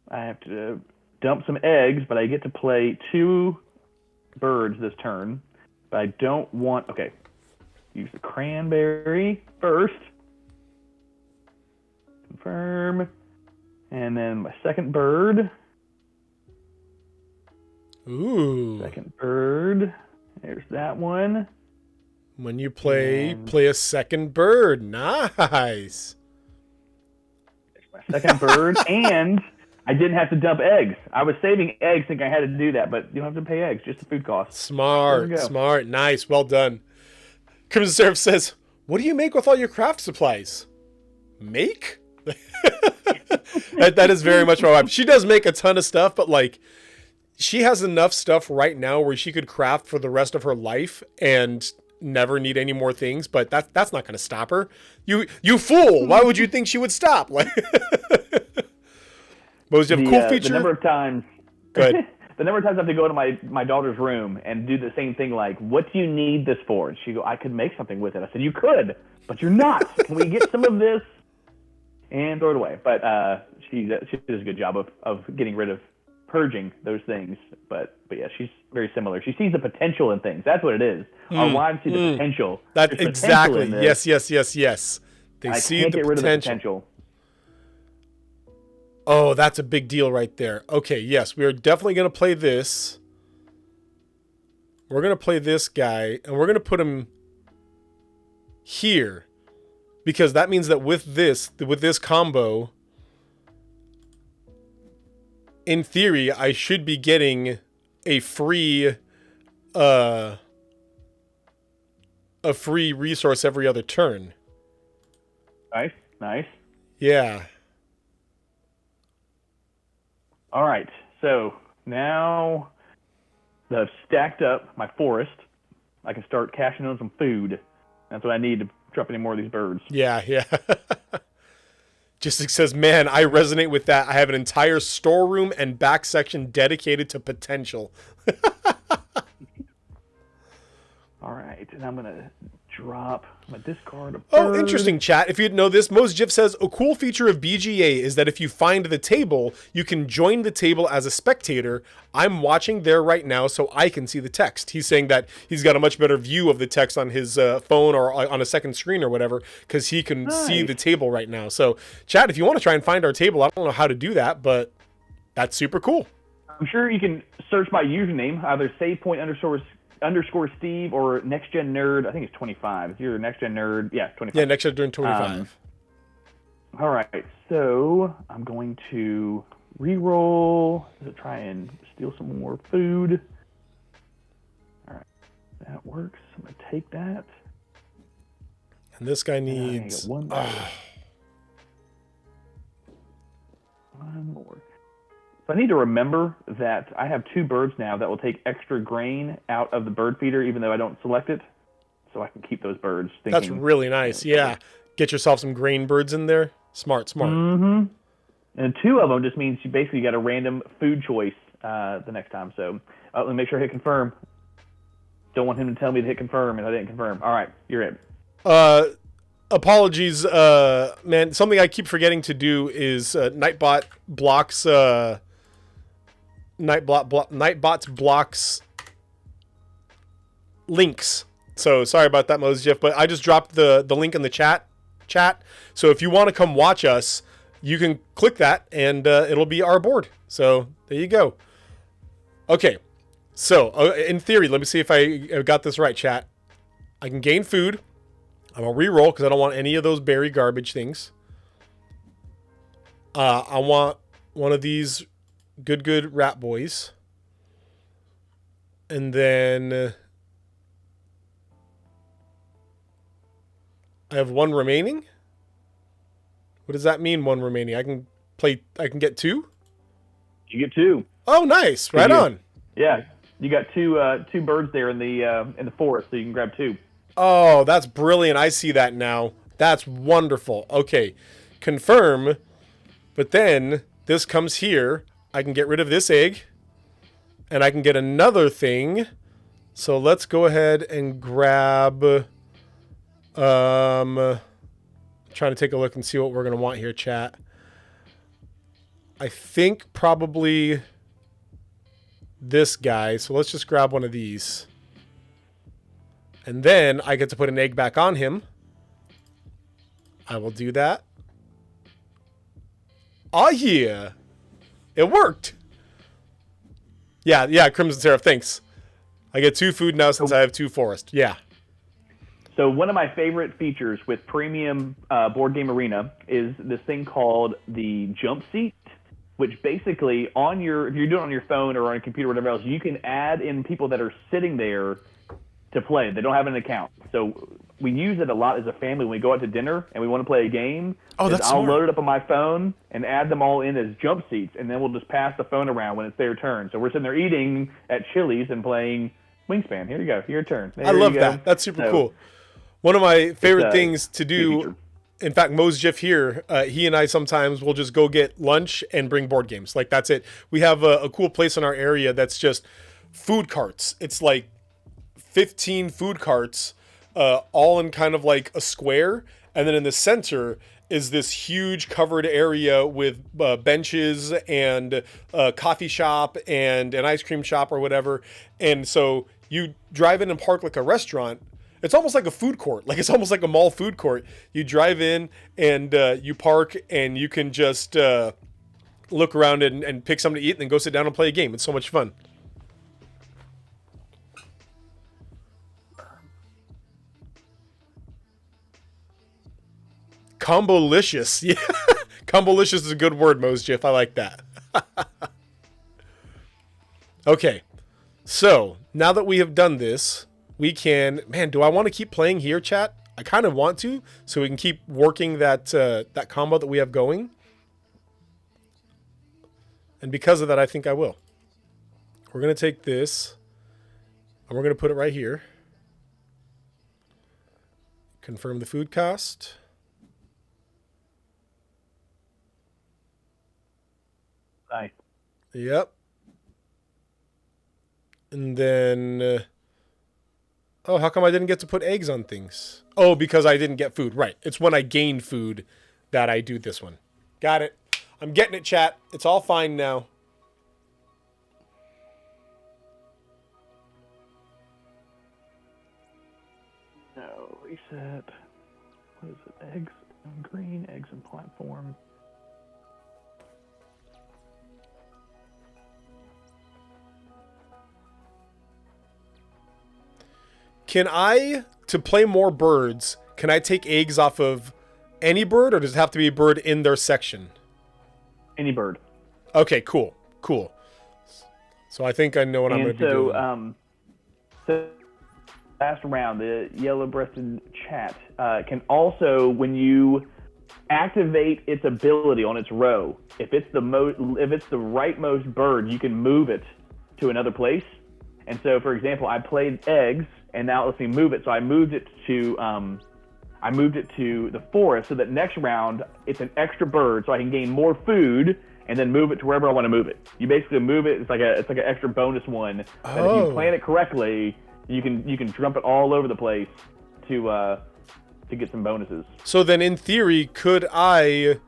I have to dump some eggs, but I get to play 2 birds this turn. But I don't want... Okay. Use the cranberry first. Confirm. And then my second bird. Ooh. Second bird. There's that one. When you play a second bird. Nice. There's my second bird. And I didn't have to dump eggs. I was saving eggs thinking I had to do that, but you don't have to pay eggs, just the food cost. Smart, smart. Nice. Well done. Crimson Seraph says, "What do you make with all your craft supplies?" Make? that is very much my wife. She does make a ton of stuff, but like she has enough stuff right now where she could craft for the rest of her life and never need any more things, but that's not going to stop her. You fool. Why would you think she would stop? Like Mose, you have a cool feature? The number of times Good. The number of times I have to go to my daughter's room and do the same thing, like, "What do you need this for?" And she go, "I could make something with it." I said, "You could, but you're not. Can we get some of this?" And throw it away. But she does a good job of getting rid of purging those things. But yeah, she's very similar. She sees the potential in things. That's what it is. Our wives see the potential. That There's exactly. Potential in this. Yes. They I see can't the get rid potential. of the potential. Oh, that's a big deal right there. Okay, yes, we are definitely going to play this. We're going to play this guy, and we're going to put him here. Because that means that with this combo, in theory, I should be getting a free resource every other turn. Nice, nice. Yeah. All right, so now that I've stacked up my forest, I can start cashing in some food. That's what I need to drop any more of these birds. Yeah. Just says, man, I resonate with that. I have an entire storeroom and back section dedicated to potential. All right, and I'm going to drop my discard of bird. Oh, interesting, chat. If you didn't know this, Mosjif says, a cool feature of BGA is that if you find the table, you can join the table as a spectator. I'm watching there right now so I can see the text. He's saying that he's got a much better view of the text on his phone or on a second screen or whatever because he can see the table right now. So, chat, if you want to try and find our table, I don't know how to do that, but that's super cool. I'm sure you can search by username, either _Steve or Next Gen Nerd. I think it's 25. If you're a Next Gen Nerd, yeah, 25. Yeah, Next Gen Nerd 25. All right, so I'm going to re-roll to try and steal some more food. All right, that works. I'm going to take that. And this guy needs... One more. So I need to remember that I have 2 birds now that will take extra grain out of the bird feeder, even though I don't select it. So I can keep those birds. That's really nice. Yeah. Get yourself some grain birds in there. Smart. Mm-hmm. And 2 of them just means you basically got a random food choice the next time. So let me make sure I hit confirm. Don't want him to tell me to hit confirm and I didn't confirm. All right, you're in. Apologies, man. Something I keep forgetting to do is Nightbot blocks... Nightbots blocks links. So sorry about that, Mosjif, but I just dropped the link in the chat. So if you want to come watch us, you can click that and it'll be our board. So there you go. Okay. So in theory, let me see if I got this right, chat. I can gain food. I'm gonna re-roll because I don't want any of those berry garbage things. I want one of these good rat boys. And then I have 1 remaining. What does that mean, 1 remaining? I can get 2? You get 2. Oh, nice. Right on. Yeah. You got two birds there in the forest, so you can grab 2. Oh, that's brilliant. I see that now. That's wonderful. Okay. Confirm. But then this comes here. I can get rid of this egg. And I can get another thing. So let's go ahead and grab... trying to take a look and see what we're going to want here, chat. I think probably this guy. So let's just grab one of these. And then I get to put an egg back on him. I will do that. Oh, yeah. It worked. Yeah, Crimson Seraph, thanks. I get 2 food now since I have 2 forest. Yeah. So one of my favorite features with Premium Board Game Arena is this thing called the jump seat, which basically if you're doing it on your phone or on a computer or whatever else, you can add in people that are sitting there to play. They don't have an account. So we use it a lot as a family when we go out to dinner and we want to play a game. Oh, that's I'll smart. load it up on my phone and add them all in as jump seats, and then we'll just pass the phone around when it's their turn. So we're sitting there eating at Chili's and playing Wingspan. Here you go. Your turn. I love that. That's super cool. One of my favorite things to do, feature. In fact, Mosjif here, he and I sometimes will just go get lunch and bring board games. Like, that's it. We have a cool place in our area that's just food carts. It's like 15 food carts, all in kind of like a square. And then in the center is this huge covered area with benches and a coffee shop and an ice cream shop or whatever. And so you drive in and park like a restaurant. It's almost like a food court. Like, it's almost like a mall food court. You drive in and you park and you can just look around and pick something to eat and then go sit down and play a game. It's so much fun. Combolicious. Yeah. Combolicious is a good word, Mosjiff. I like that. Okay. So, now that we have done this, we can... Man, do I want to keep playing here, chat? I kind of want to, so we can keep working that that combo that we have going. And because of that, I think I will. We're going to take this, and we're going to put it right here. Confirm the food cost. Nice. Yep. And then... oh, how come I didn't get to put eggs on things? Oh, because I didn't get food. Right. It's when I gain food that I do this one. Got it. I'm getting it, chat. It's all fine now. No, reset. What is it? Eggs and green, eggs and platform. Can I, to play more birds, can I take eggs off of any bird, or does it have to be a bird in their section? Any bird. Okay, cool. Cool. So I think I know what I'm going to be doing. So last round, the yellow-breasted chat can also, when you activate its ability on its row, if it's the rightmost bird, you can move it to another place. And so, for example, I played eggs, and now it lets me move it. So I moved it to the forest, so that next round it's an extra bird, so I can gain more food and then move it to wherever I want to move it. You basically move it. It's like an extra bonus one. That if you plan it correctly, you can jump it all over the place to get some bonuses. So then, in theory, could I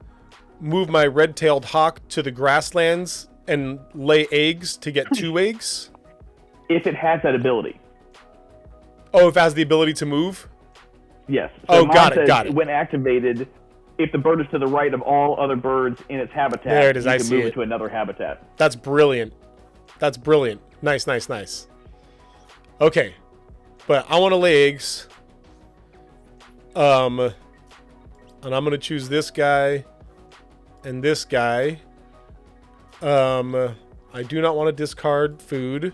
move my red-tailed hawk to the grasslands and lay eggs to get 2 eggs? If it has that ability. Oh, if it has the ability to move? Yes. So got it. When activated, if the bird is to the right of all other birds in its habitat, there it is. you I can see move it it to another habitat. That's brilliant. That's brilliant. Nice, nice, nice. Okay. But I want to lay eggs. And I'm going to choose this guy and this guy. I do not want to discard food.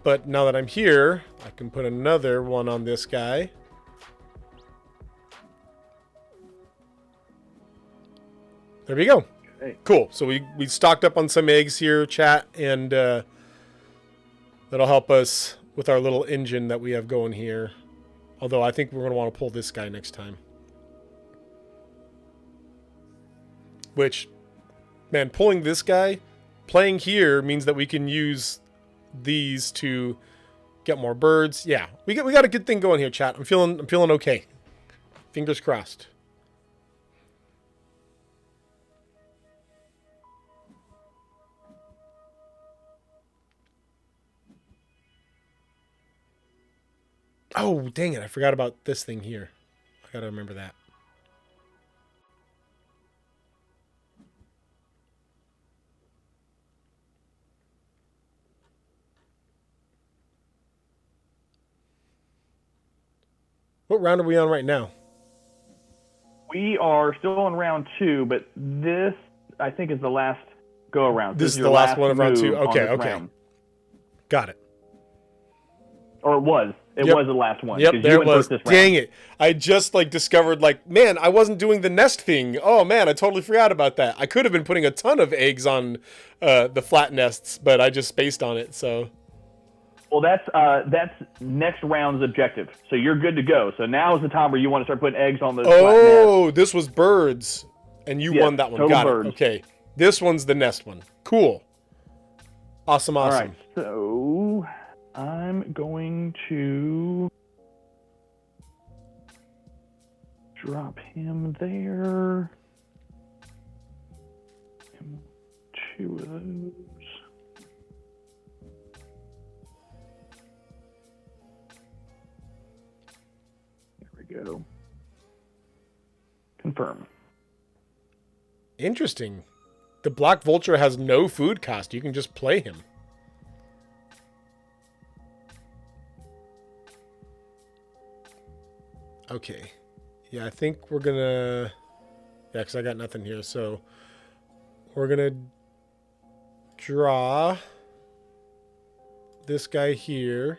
But now that I'm here, I can put another one on this guy. There we go. Okay. Cool. So we stocked up on some eggs here, chat, and that'll help us with our little engine that we have going here. Although I think we're going to want to pull this guy next time. Which, man, pulling this guy, playing here means that we can use these to get more birds. Yeah, we got a good thing going here, chat. I'm feeling okay. Fingers crossed. Oh, dang it. I forgot about this thing here. I got to remember that. What round are we on right now? We are still on round 2, but this, I think, is the last go-around. This is the last one of round 2? move on Okay, this okay. round. Got it. Or it was. It Yep. was the last one. Yep, 'cause there you it went was. first this round. Dang it. I just discovered man, I wasn't doing the nest thing. Oh man, I totally forgot about that. I could have been putting a ton of eggs on the flat nests, but I just spaced on it, so. Well, that's next round's objective. So you're good to go. So now is the time where you want to start putting eggs on those flat nests. Oh, this was birds. And you Yes, won that one. total Got birds. it. Okay. This one's the nest one. Cool. Awesome, All awesome. right. So I'm going to drop him there. And 2 of those. There we go. Confirm. Interesting. The Black Vulture has no food cost. You can just play him. Okay. Yeah, I think we're gonna... Yeah, because I got nothing here. So we're gonna draw this guy here.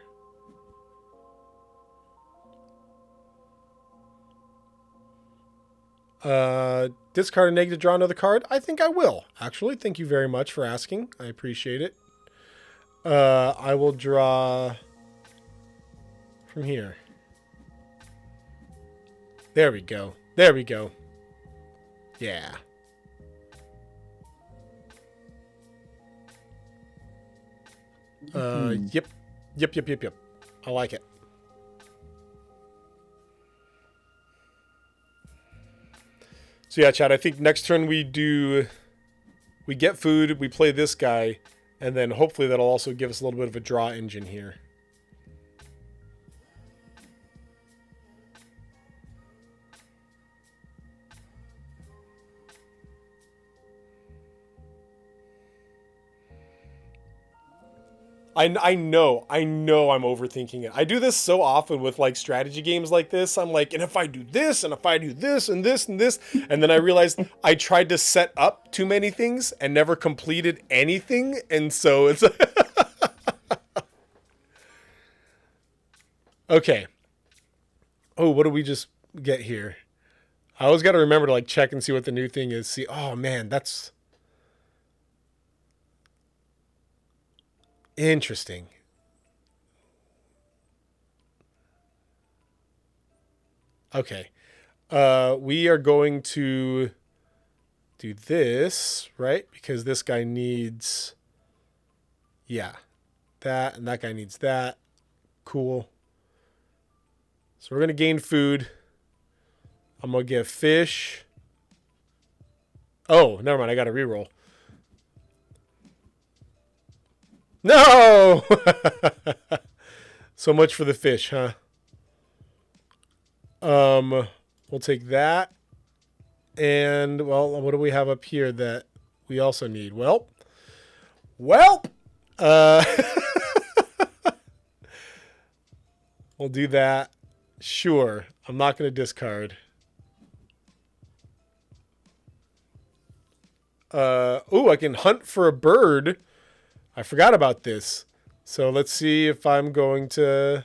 Discard a negative, draw another card. I think I will, actually. Thank you very much for asking. I appreciate it. I will draw from here. There we go. There we go. Yeah. Yep. Yep. I like it. So yeah, Chad, I think next turn we get food, we play this guy, and then hopefully that'll also give us a little bit of a draw engine here. I know I'm overthinking it. I do this so often with like strategy games like this. I'm like, and if I do this, and if I do this, and this, and this, and then I realized I tried to set up too many things and never completed anything, and so it's... Okay. Oh, what do we just get here? I always got to remember to like check and see what the new thing is. See, oh man, that's... Interesting. Okay. We are going to do this, right? Because this guy needs... Yeah. That, and that guy needs that. Cool. So we're going to gain food. I'm going to get fish. Oh, never mind. I got to reroll. No! So much for the fish, huh? We'll take that. And, well, what do we have up here that we also need? Welp. We'll do that. Sure. I'm not going to discard. Ooh, I can hunt for a bird. I forgot about this. So let's see if I'm going to...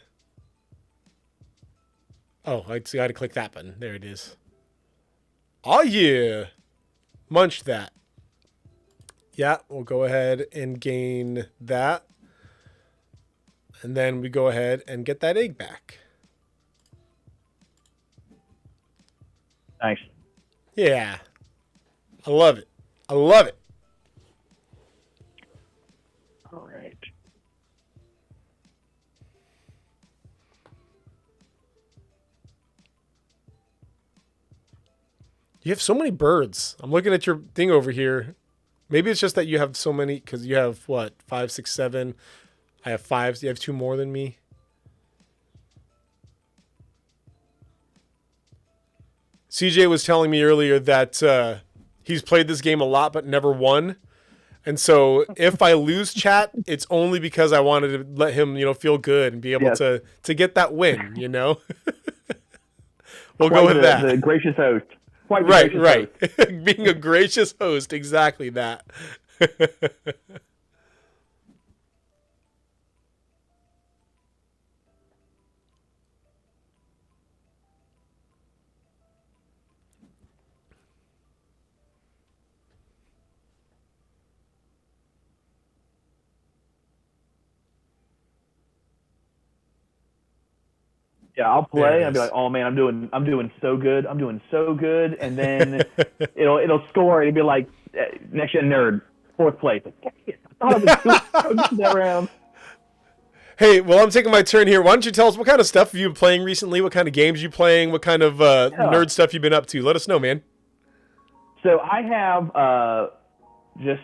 Oh, I got to click that button. There it is. Oh, yeah. Munch that. Yeah, we'll go ahead and gain that. And then we go ahead and get that egg back. Nice. Yeah. I love it. I love it. All right. You have so many birds. I'm looking at your thing over here. Maybe it's just that you have so many, because you have, what, 5, 6, 7. I have 5. So you have 2 more than me. CJ was telling me earlier that he's played this game a lot but never won. And so if I lose, chat, it's only because I wanted to let him, feel good and be able to get that win, We'll Quite go with that. The gracious host. Quite the Right. gracious host. Being a gracious host, exactly that. Yeah, I'll play. I'll be like, oh man, I'm doing so good. And then it'll score. It'll be like next gen nerd, 4th place. Like, I thought I was doing that round. Hey, well, I'm taking my turn here. Why don't you tell us what kind of stuff have you been playing recently? What kind of games you playing? What kind of nerd stuff you've been up to? Let us know, man. So I have just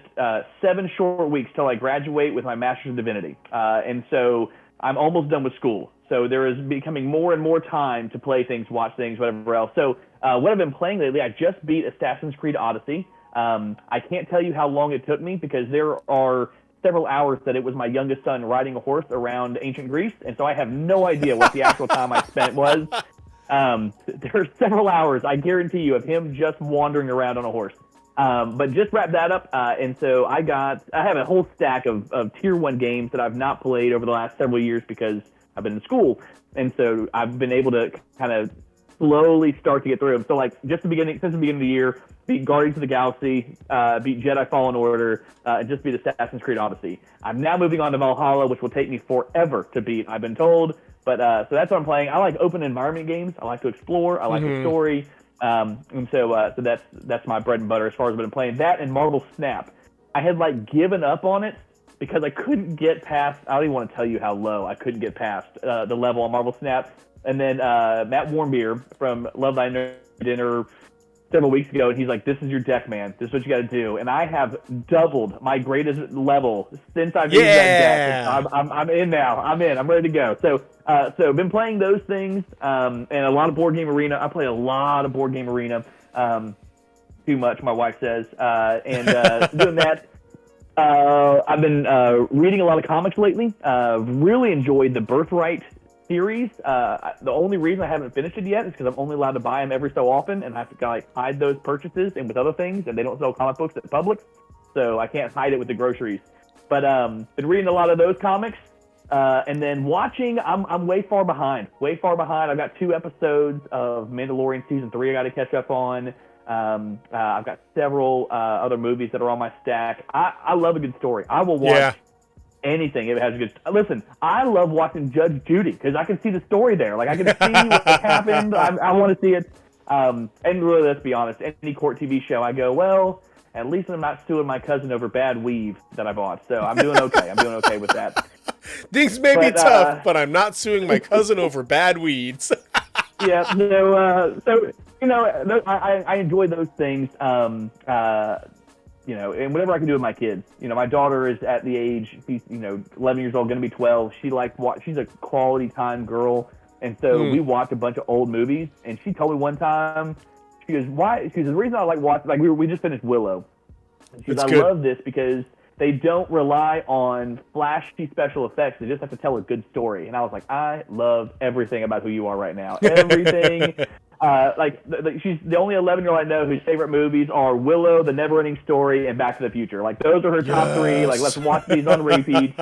7 short weeks till I graduate with my Master's of Divinity, and so I'm almost done with school. So there is becoming more and more time to play things, watch things, whatever else. So what I've been playing lately, I just beat Assassin's Creed Odyssey. I can't tell you how long it took me because there are several hours that it was my youngest son riding a horse around ancient Greece, and so I have no idea what the actual time I spent was. There are several hours, I guarantee you, of him just wandering around on a horse. But just wrap that up, and so I have a whole stack of tier 1 games that I've not played over the last several years because I've been in school, and so I've been able to kind of slowly start to get through them. So like since the beginning of the year, beat Guardians of the Galaxy, beat Jedi Fallen Order, and just beat Assassin's Creed Odyssey. I'm now moving on to Valhalla, which will take me forever to beat, I've been told. But so that's what I'm playing. I like open environment games. I like to explore. I like the story. And so that's my bread and butter as far as what I'm playing. That and Marvel Snap. I had like given up on it because I couldn't get past. I don't even want to tell you how low I couldn't get past the level on Marvel Snap. And then Matt Warmbier from Love Thy Nerd Dinner several weeks ago, and he's like, "This is your deck, man. This is what you got to do." And I have doubled my greatest level since I've used that deck. I'm in now. I'm ready to go. So I've been playing those things and a lot of Board Game Arena. I play a lot of Board Game Arena. Too much, my wife says. And doing that. I've been reading a lot of comics lately. Really enjoyed the Birthright series. The only reason I haven't finished it yet is because I'm only allowed to buy them every so often, and I have to like hide those purchases and with other things, and they don't sell comic books at Publix, so I can't hide it with the groceries. But been reading a lot of those comics, and then watching. I'm way far behind. I've got 2 episodes of Mandalorian season 3 I got to catch up on. I've got several other movies that are on my stack. I love a good story. I will watch anything if it has a good. Listen, I love watching Judge Judy because I can see the story there. Like I can see what happened. I want to see it. And really, let's be honest, any court TV show, I go, well, at least I'm not suing my cousin over bad weave that I bought. So I'm doing okay. I'm doing okay with that. Things may be tough, but I'm not suing my cousin over bad weeds. Yeah. So you know, I enjoy those things. You know, and whatever I can do with my kids. You know, my daughter is at the age, she's, 11 years old, going to be 12. She's a quality time girl. And so we watch a bunch of old movies. And she told me one time, she goes, why? She goes, the reason I like watching, like we just finished Willow. And she goes, I love this because they don't rely on flashy special effects. They just have to tell a good story. And I was like, I love everything about who you are right now. Everything. She's the only 11-year-old I know whose favorite movies are Willow, The Never-Ending Story, and Back to the Future. Like those are her top 3. Like let's watch these on repeat.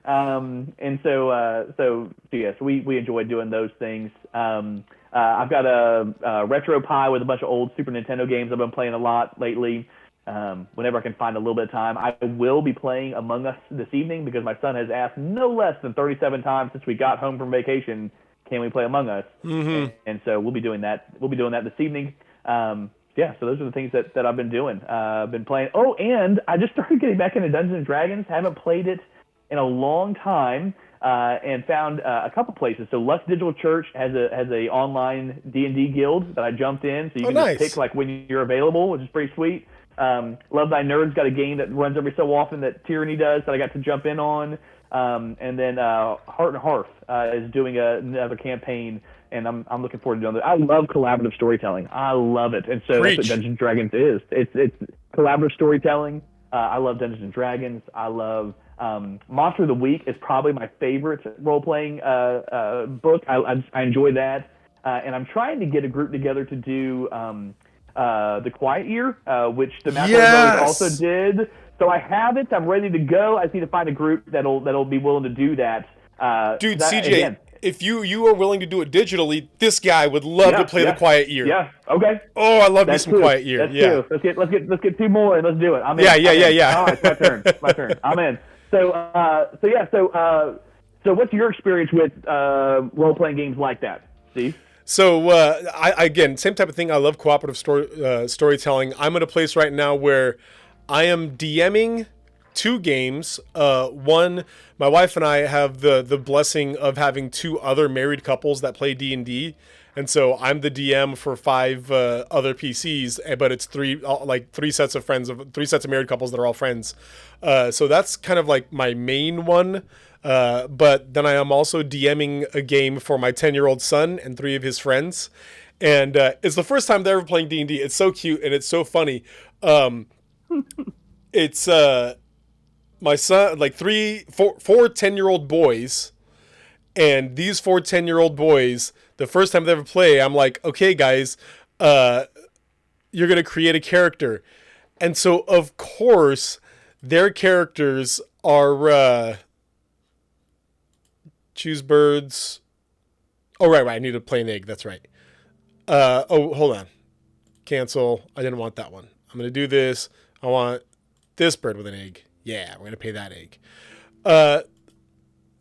And so yes, we enjoy doing those things. I've got a retro pie with a bunch of old Super Nintendo games I've been playing a lot lately. Whenever I can find a little bit of time, I will be playing Among Us this evening because my son has asked no less than 37 times since we got home from vacation. Can we play Among Us? And so we'll be doing that. We'll be doing that this evening. So those are the things that I've been doing. I've been playing. Oh, and I just started getting back into Dungeons and Dragons. Haven't played it in a long time, and found a couple places. So Lux Digital Church has a online D&D guild that I jumped in. So you can just pick like when you're available, which is pretty sweet. Love Thy Nerd's got a game that runs every so often that Tyranny does that I got to jump in on. And then Heart and Hearth is doing another campaign, and I'm looking forward to doing that. I love collaborative storytelling. I love it, and so that's what Dungeons and Dragons is. It's collaborative storytelling. I love Dungeons and Dragons. I love Monster of the Week is probably my favorite role playing book. I enjoy that, and I'm trying to get a group together to do The Quiet Year, which the Matt also did. So I have it. I'm ready to go. I just need to find a group that'll be willing to do that. Dude, CJ, again, if you are willing to do it digitally, this guy would love to play The Quiet Year. Yeah. Okay. Oh, I love me some Quiet Year. That's two. Let's get 2 more and let's do it. I'm in. Yeah. All right, it's my turn. I'm in. So what's your experience with role playing games like that, Steve? So again, same type of thing. I love cooperative storytelling. I'm at a place right now where I am DMing 2 games. One, my wife and I have the blessing of having 2 other married couples that play D&D, and so I'm the DM for 5 other PCs, but it's 3 sets of friends, 3 sets of married couples that are all friends. So that's kind of like my main one. But then I am also DMing a game for my 10-year-old son and 3 of his friends. And it's the first time they're ever playing D&D. It's so cute and it's so funny. It's my son, like four 10-year-old boys, and these 4 10-year-old boys, the first time they ever play, I'm like, okay, guys, you're gonna create a character, and so of course their characters are choose birds. Oh right, I need to play an egg. That's right. Oh, hold on. Cancel. I didn't want that one. I'm gonna do this. I want this bird with an egg. Yeah, we're gonna pay that egg.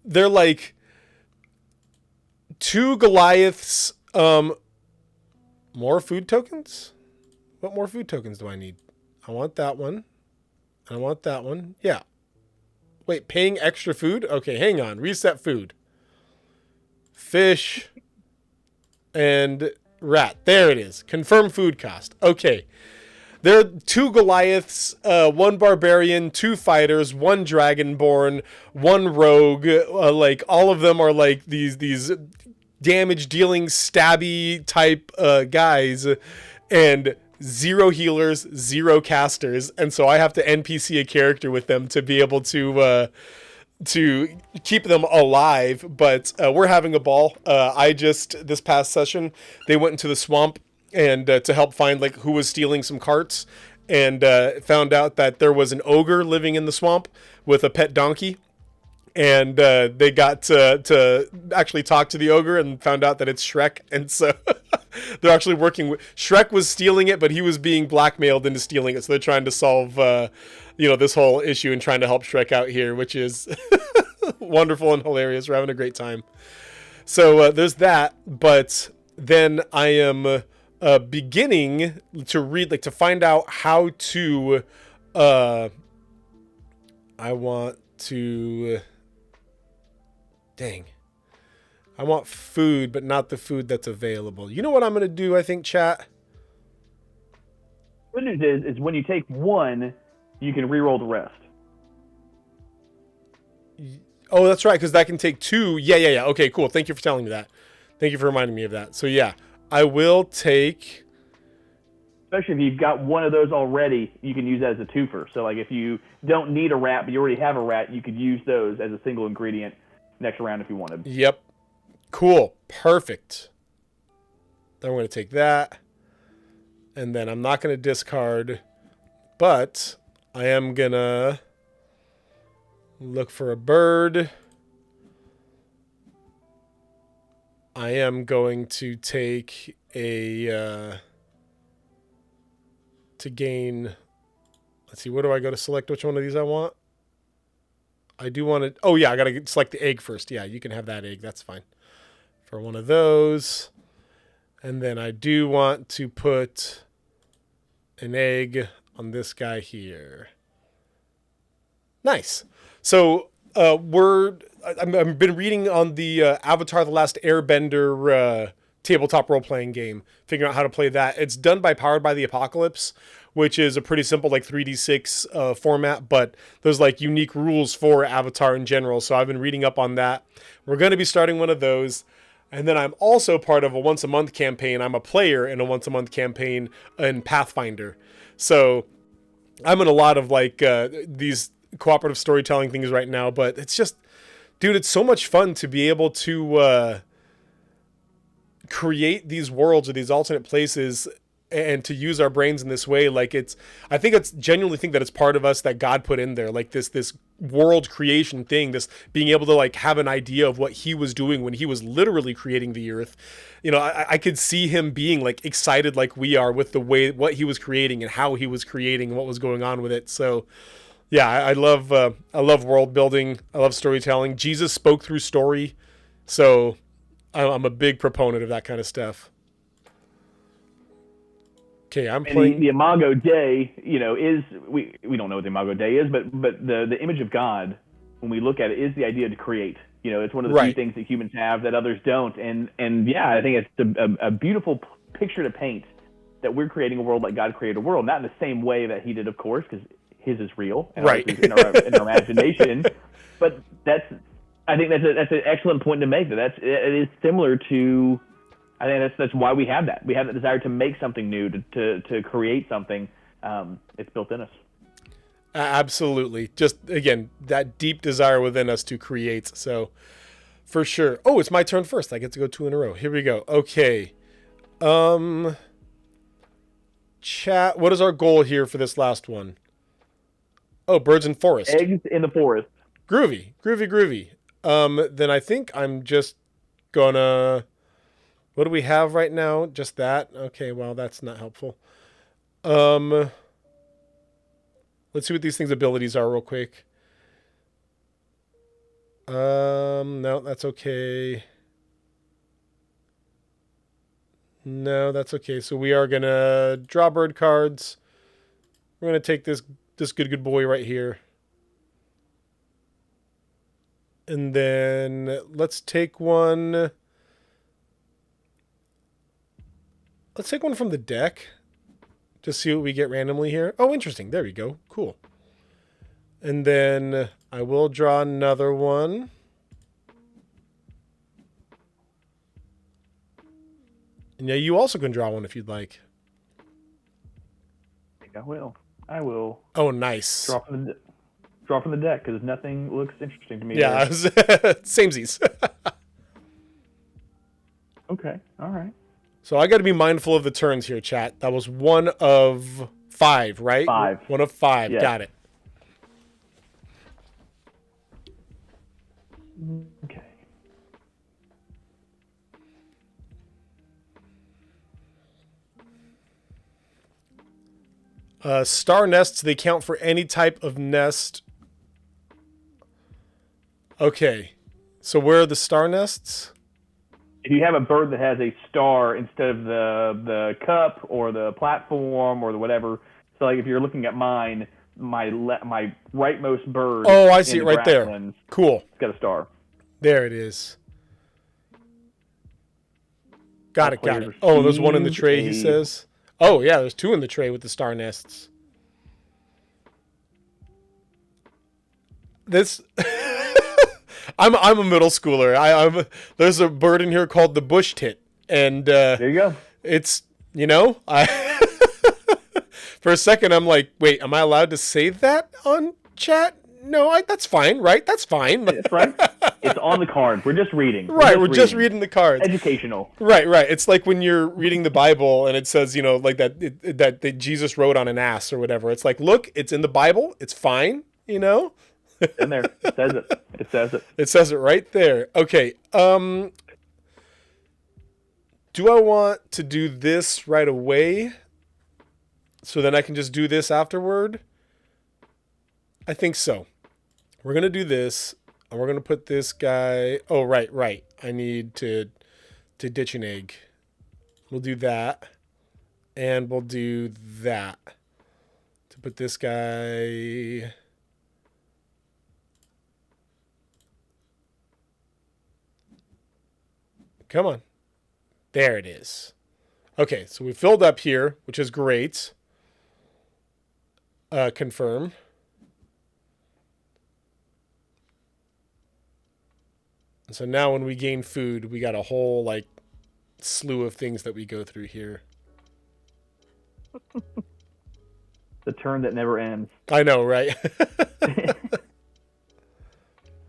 They're like 2 Goliaths. More food tokens? What more food tokens do I need? I want that one. I want that one. Yeah. Wait, paying extra food? Okay, hang on. Reset food. Fish and rat. There it is. Confirm food cost. Okay. There are 2 Goliaths, 1 barbarian, 2 fighters, 1 dragonborn, 1 rogue. Like all of them are like these damage dealing stabby type guys, and 0 healers, 0 casters, and so I have to NPC a character with them to be able to keep them alive. But we're having a ball. This past session, they went into the swamp and to help find like who was stealing some carts, and found out that there was an ogre living in the swamp with a pet donkey. And they got to actually talk to the ogre and found out that it's Shrek. And so they're actually working with... Shrek was stealing it, but he was being blackmailed into stealing it. So they're trying to solve, this whole issue and trying to help Shrek out here, which is wonderful and hilarious. We're having a great time. So there's that. But then I am beginning to read, like to find out how to... I want to... Dang. I want food, but not the food that's available. You know what I'm going to do, I think, chat? Good news is when you take 1, you can re-roll the rest. Oh, that's right, because that can take 2. Yeah. Okay, cool. Thank you for telling me that. Thank you for reminding me of that. So, yeah, I will take... Especially if you've got one of those already, you can use that as a twofer. So, like, if you don't need a rat, but you already have a rat, you could use those as a single ingredient next round if you wanted. Yep. Cool. Perfect. Then we're going to take that. And then I'm not going to discard, but I am going to look for a bird. I am going to take a... to gain... Let's see, where do I go to select which one of these I want? I do want to... Oh, yeah, I got to select the egg first. Yeah, you can have that egg. That's fine. For one of those. And then I do want to put an egg on this guy here. Nice. So, I've been reading on the Avatar: The Last Airbender tabletop role-playing game, figuring out how to play that. It's done by Powered by the Apocalypse, which is a pretty simple like 3d6 format, but there's like unique rules for Avatar in general. So I've been reading up on that. We're going to be starting one of those. And then I'm also part of a once-a-month campaign. I'm a player in a once-a-month campaign in Pathfinder. So I'm in a lot of like these cooperative storytelling things right now, but it's just, dude, it's so much fun to be able to create these worlds or these alternate places and to use our brains in this way. Like I think it's genuinely think that it's part of us that God put in there, like this world creation thing, this being able to like have an idea of what he was doing when he was literally creating the earth. You know, I could see him being like excited like we are with the way, what he was creating and how he was creating and what was going on with it. So yeah, I love world building. I love storytelling. Jesus spoke through story. So I'm a big proponent of that kind of stuff. Okay, I'm playing. The Imago Dei, is we don't know what the Imago Dei is, but the image of God, when we look at it, is the idea to create. It's one of the few things that humans have that others don't, and yeah, I think it's a beautiful picture to paint that we're creating a world like God created a world, not in the same way that He did, of course, because His is real and ours is in our imagination. But I think that's an excellent point to make. It is similar to. I think that's why we have that. We have that desire to make something new, to create something. It's built in us. Absolutely. Just, again, that deep desire within us to create. So, for sure. Oh, it's my turn first. I get to go 2 in a row. Here we go. Okay. Chat, what is our goal here for this last one? Oh, birds in forest. Eggs in the forest. Groovy. Groovy, groovy. Then I think I'm just gonna... What do we have right now? Just that? Okay, well, that's not helpful. Let's see what these things' abilities are real quick. No, that's okay. No, that's okay. So we are gonna draw bird cards. We're gonna take this good boy right here. And then let's take one. Let's take one from the deck. Just see what we get randomly here. Oh, interesting. There we go. Cool. And then I will draw another one. And yeah, you also can draw one if you'd like. I think I will. I will. Oh, nice. Draw from the deck because nothing looks interesting to me. Yeah, samesies. Okay. All right. So I got to be mindful of the turns here, chat. That was 1 of 5, right? 5. 1 of 5. Yes. Got it. Okay. Star nests, they count for any type of nest. Okay. So where are the star nests? If you have a bird that has a star instead of the cup or the platform or the whatever, so like if you're looking at mine, my rightmost bird. Oh, I see in it the right there. grasslands, Cool. it's got a star. There it is. Got it, got it. Players Oh, there's one in the receive tray, he says. Oh, yeah, there's 2 in the tray with the star nests. This... I'm a middle schooler. There's a bird in here called the bush tit, and There you go. it's I for a second I'm like, wait, am I allowed to say that on chat? No, that's fine, right? That's fine. That's right. It's on the card. We're just reading. Right, we're just reading the cards. Educational. Right. It's like when you're reading the Bible and it says, like that Jesus rode on an ass or whatever. It's like, look, it's in the Bible. It's fine. In there. It says it. It says it. It says it right there. Okay. Do I want to do this right away so then I can just do this afterward? I think so. We're going to do this, and we're going to put this guy... Oh, right. I need to ditch an egg. We'll do that, and we'll do that. To put this guy... Come on. There it is. Okay, so we filled up here, which is great. Confirm. And so now when we gain food, we got a whole, slew of things that we go through here. The turn that never ends. I know, right?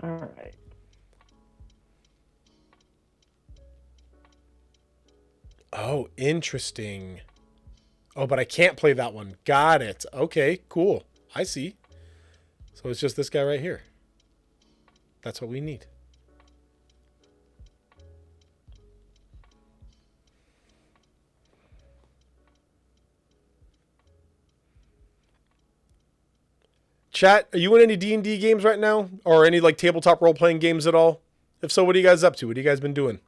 All right. Oh, interesting. Oh, but I can't play that one. Got it. Okay, cool. I see. So it's just this guy right here. That's what we need. Chat, are you in any D&D games right now? Or any tabletop role-playing games at all? If so, what are you guys up to? What have you guys been doing?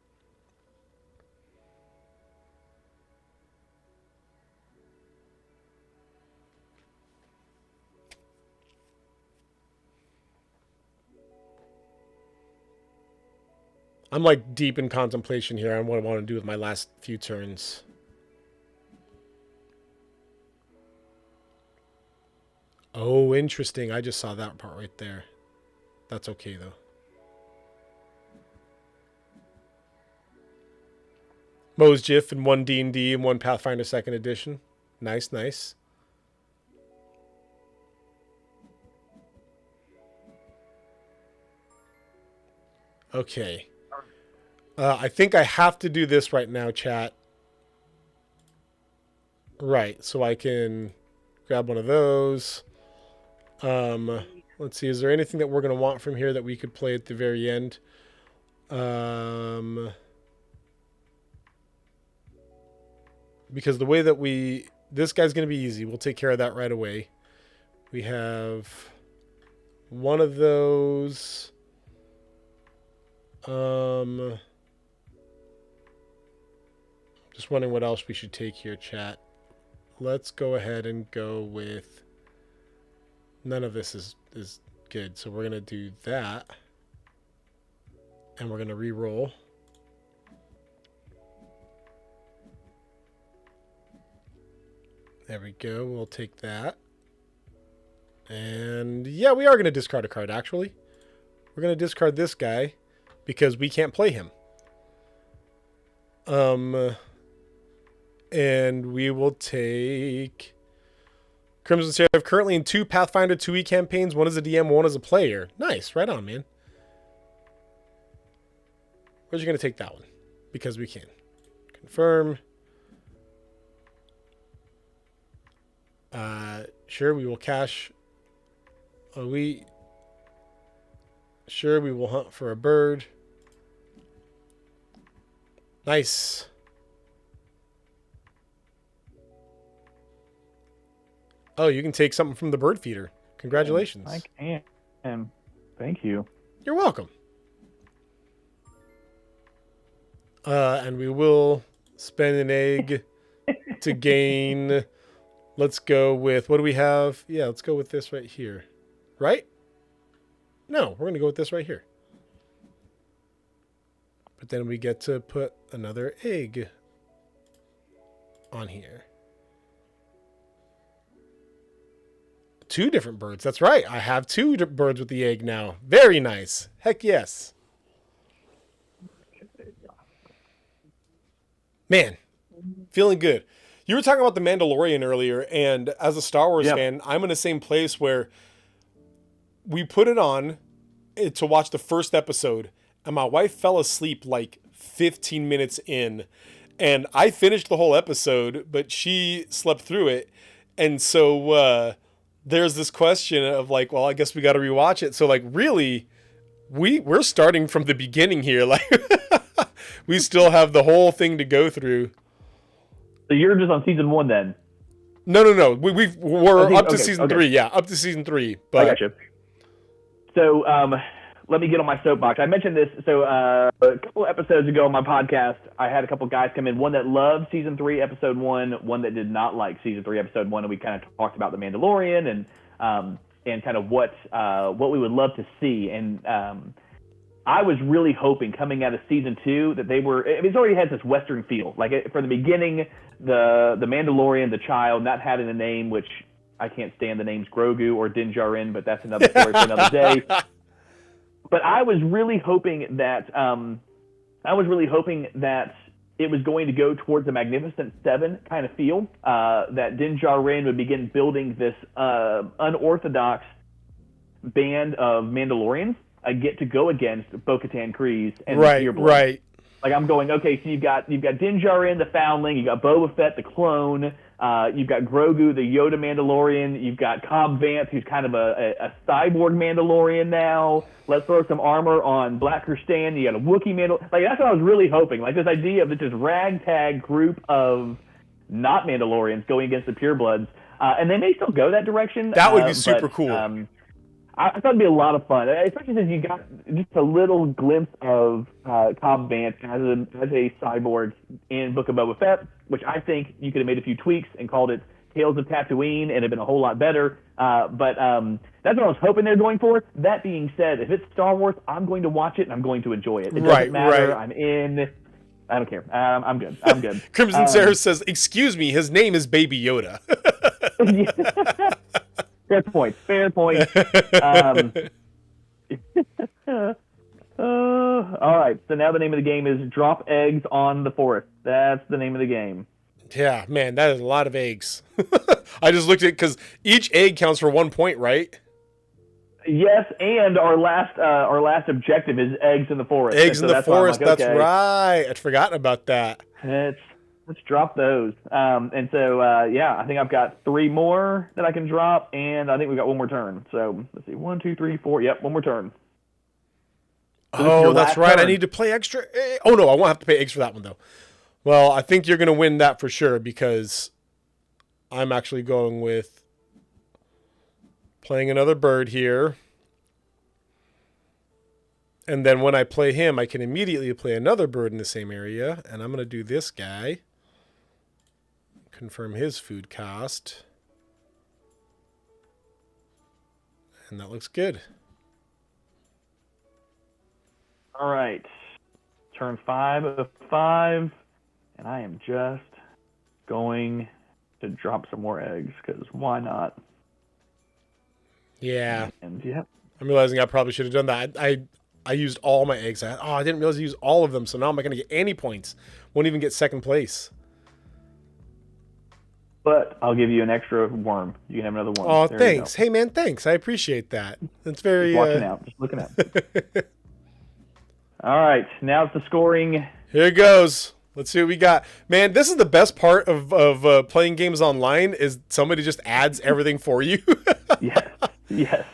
I'm deep in contemplation here on what I want to do with my last few turns. Oh, interesting. I just saw that part right there. That's okay, though. Mo's GIF and 1 D&D and 1 Pathfinder 2nd Edition. Nice, nice. Okay. I think I have to do this right now, chat. Right, so I can grab one of those. Let's see, is there anything that we're going to want from here that we could play at the very end? Because the way that this guy's going to be easy. We'll take care of that right away. We have one of those. Just wondering what else we should take here, chat. Let's go ahead and go with... None of this is good, so we're going to do that. And we're going to re-roll. There we go. We'll take that. And yeah, we are going to discard a card, actually. We're going to discard this guy because we can't play him. And we will take Crimson Seraph, currently in 2 Pathfinder 2e campaigns. One as a DM, one as a player. Nice. Right on, man. We're just going to take that one because we can. Confirm. Sure, we will cash. Sure, we will hunt for a bird. Nice. Oh, you can take something from the bird feeder. Congratulations. I can. Thank you. You're welcome. And we will spend an egg to gain... Let's go with... What do we have? Yeah, let's go with this right here. Right? No, we're going to go with this right here. But then we get to put another egg on here. 2 different birds. That's right. I have 2 birds with the egg now. Very nice. Heck yes. Man, feeling good. You were talking about The Mandalorian earlier, and as a Star Wars fan, I'm in the same place where we put it on to watch the first episode, and my wife fell asleep like 15 minutes in, and I finished the whole episode, but she slept through it, and so there's this question of like, well, I guess we got to rewatch it. So like, really, we're starting from the beginning here, like we still have the whole thing to go through. So you're just on season 1 then? No. We're up to season 3. Yeah, up to season 3. But... I got you. So let me get on my soapbox. I mentioned this. So a couple of episodes ago on my podcast, I had a couple guys come in. One that loved season 3, episode 1. One that did not like season 3, episode 1. And we kind of talked about The Mandalorian and kind of what we would love to see. And I was really hoping coming out of season 2 that they were. It's already had this Western feel. Like from the beginning, the Mandalorian, the child, not having a name, which I can't stand the names Grogu or Din Djarin, but that's another story for another day. But I was really hoping that it was going to go towards the Magnificent Seven kind of feel. That Din Djarin would begin building this unorthodox band of Mandalorians. Get to go against Bo-Katan Kryze and the Pureblood. Right. Like I'm going, okay, so you've got Din Djarin, the Foundling, you got Boba Fett, the clone, you've got Grogu, the Yoda Mandalorian, you've got Cobb Vanth, who's kind of a cyborg Mandalorian now. Let's throw some armor on Black Stan. You got a Wookiee Mandalorian. Like that's what I was really hoping. Like this idea of this ragtag group of not Mandalorians going against the purebloods, and they may still go that direction. That would be super cool. I thought it'd be a lot of fun, especially since you got just a little glimpse of Cobb Vanth as a cyborg in Book of Boba Fett, which I think you could have made a few tweaks and called it Tales of Tatooine, and it'd been a whole lot better. But that's what I was hoping they're going for. That being said, if it's Star Wars, I'm going to watch it and I'm going to enjoy it. It doesn't matter. Right. I'm in. I don't care. I'm good. I'm good. Crimson Sarah says, "Excuse me, his name is Baby Yoda." Fair point. All right. So now the name of the game is Drop Eggs on the Forest. That's the name of the game. Yeah, man, that is a lot of eggs. I just looked at it because each egg counts for 1 point, right? Yes, and our last objective is eggs in the forest. Eggs And in so the forest. like, That's right. I'd forgotten about that. Let's drop those. And so yeah, I think I've got 3 more that I can drop, and I think we've got 1 more turn. So let's see, 1, 2, 3, 4. Yep, 1 more turn. So oh, that's right. Turn. I need to play extra. Oh no, I won't have to pay eggs for that one though. Well, I think you're gonna win that for sure because I'm actually going with playing another bird here. And then when I play him, I can immediately play another bird in the same area. And I'm going to do this guy. Confirm his food cost. And that looks good. All right. Turn 5 of 5. And I am just going to drop some more eggs because why not? Yeah. And yeah. I'm realizing I probably should have done that. I used all my eggs. I didn't realize I used all of them. So now I'm not going to get any points. Won't even get second place. But I'll give you an extra worm. You can have another worm. Oh, thanks. Hey, man, thanks. I appreciate that. That's very... Just watching out. Just looking out. All right. Now it's the scoring. Here it goes. Let's see what we got. Man, this is the best part of playing games online is somebody just adds everything for you. Yes. Yes.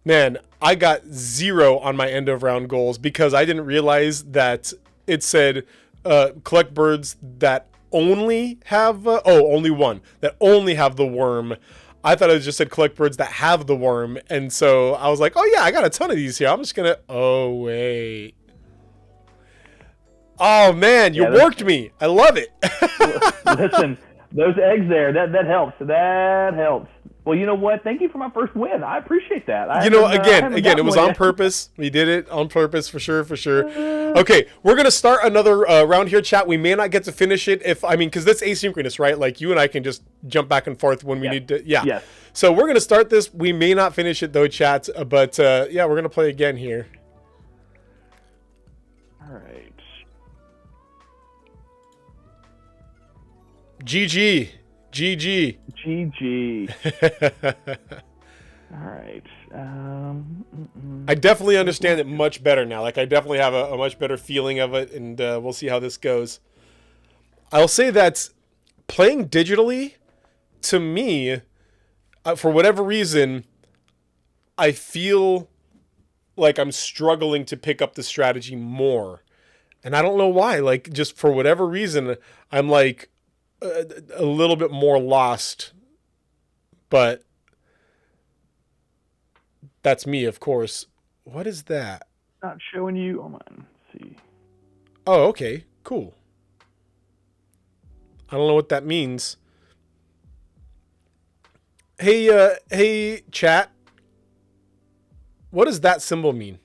Man, I got 0 on my end of round goals because I didn't realize that it said collect birds that only have only one that only have the worm. I thought it just said collect birds that have the worm, and so I was like, oh yeah, I got a ton of these here. I'm just gonna. Oh wait. Oh man, you worked me. I love it. Listen, those eggs there, that helps. That helps. Well, you know what? Thank you for my first win. I appreciate that. Again, it was on purpose. We did it on purpose for sure. Okay, we're gonna start another round here, chat. We may not get to finish it because that's asynchronous, right? Like you and I can just jump back and forth when we need to. Yeah. Yes. So we're gonna start this. We may not finish it though, chat. But yeah, we're gonna play again here. All right. GG. All right. I definitely understand it much better now. Like I definitely have a much better feeling of it, and we'll see how this goes. I'll say that playing digitally, to me, for whatever reason, I feel like I'm struggling to pick up the strategy more, and I don't know why. Like just for whatever reason, I'm like a little bit more lost, but that's me, of course. What is that? Not showing you. Oh, man. Let's see. Oh, okay. Cool. I don't know what that means. Hey, chat. What does that symbol mean?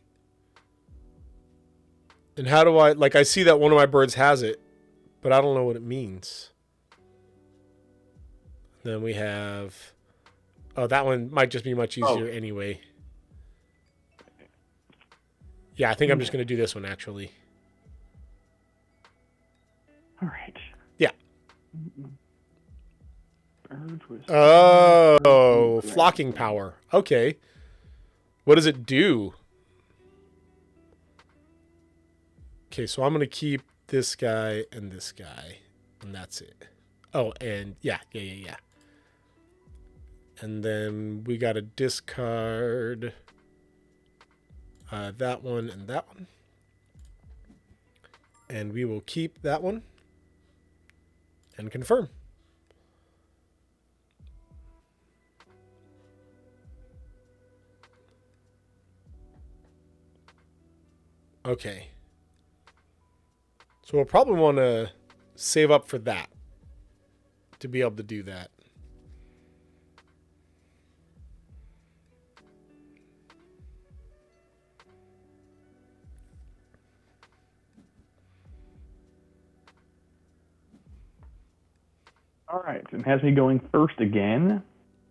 And how do I see that one of my birds has it, but I don't know what it means. Then we have... Oh, that one might just be much easier anyway. Yeah, I think I'm just going to do this one, actually. All right. Yeah. Birds with... Oh, flocking power. Okay. What does it do? Okay, so I'm going to keep this guy and this guy, and that's it. Oh, and yeah. And then we got to discard that one and that one. And we will keep that one and confirm. Okay. So we'll probably want to save up for that to be able to do that. All right. It has me going first again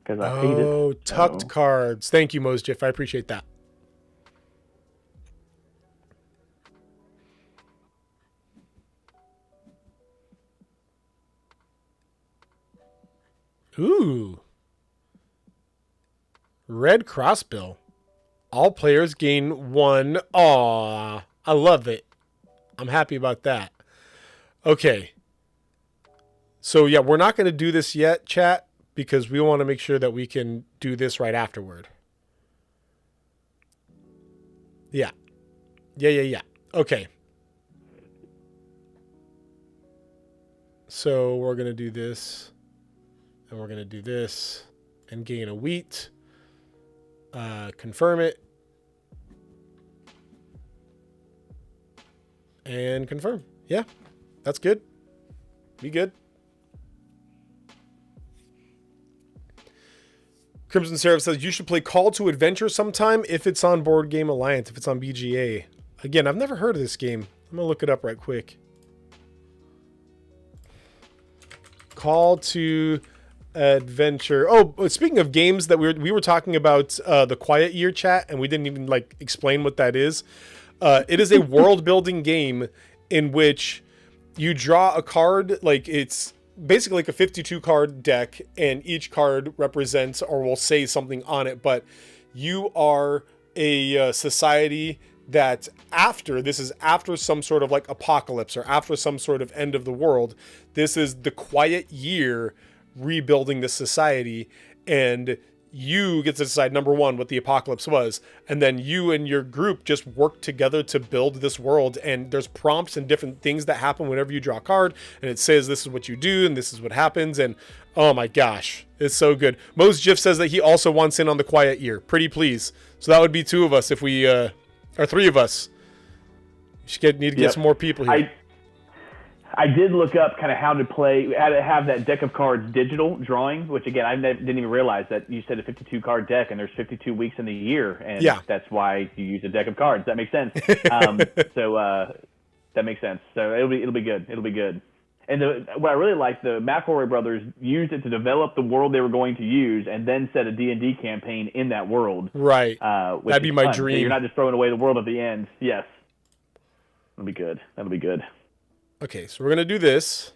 because I hate it. Oh, tucked cards. Thank you, Mosjiff. I appreciate that. Ooh. Red Crossbill. All players gain 1. Aw, I love it. I'm happy about that. Okay. So, yeah, we're not going to do this yet, chat, because we want to make sure that we can do this right afterward. Yeah. Yeah. Okay. So we're going to do this, and we're going to do this, and gain a wheat. Confirm it. And confirm. Yeah, that's good. Be good. Crimson Seraph says, you should play Call to Adventure sometime if it's on Board Game Alliance, if it's on BGA. Again, I've never heard of this game. I'm going to look it up right quick. Call to Adventure. Oh, speaking of games that we were talking about the Quiet Year, chat, and we didn't even like explain what that is. It is a world building game in which you draw a card. Like, it's basically like a 52 card deck, and each card represents or will say something on it, but you are a society that this is after some sort of like apocalypse or after some sort of end of the world. This is the Quiet Year rebuilding the society, and you get to decide, number one, what the apocalypse was, and then you and your group just work together to build this world. And there's prompts and different things that happen whenever you draw a card, and it says this is what you do and this is what happens. And oh my gosh, it's so good. Mose Jiff says that he also wants in on the Quiet Year. Pretty please. So that would be 2 of us if we or 3 of us. You should need to get some more people here. I did look up kind of how to have that deck of cards digital drawing, which again, I didn't even realize that you said a 52 card deck and there's 52 weeks in the year. And that's why you use a deck of cards. That makes sense. So that makes sense. So it'll be good. It'll be good. And what I really like, the McElroy brothers used it to develop the world they were going to use and then set a D&D campaign in that world. Right. That'd be my dream. So you're not just throwing away the world at the end. Yes. That'll be good. That'll be good. Okay, so we're going to do this.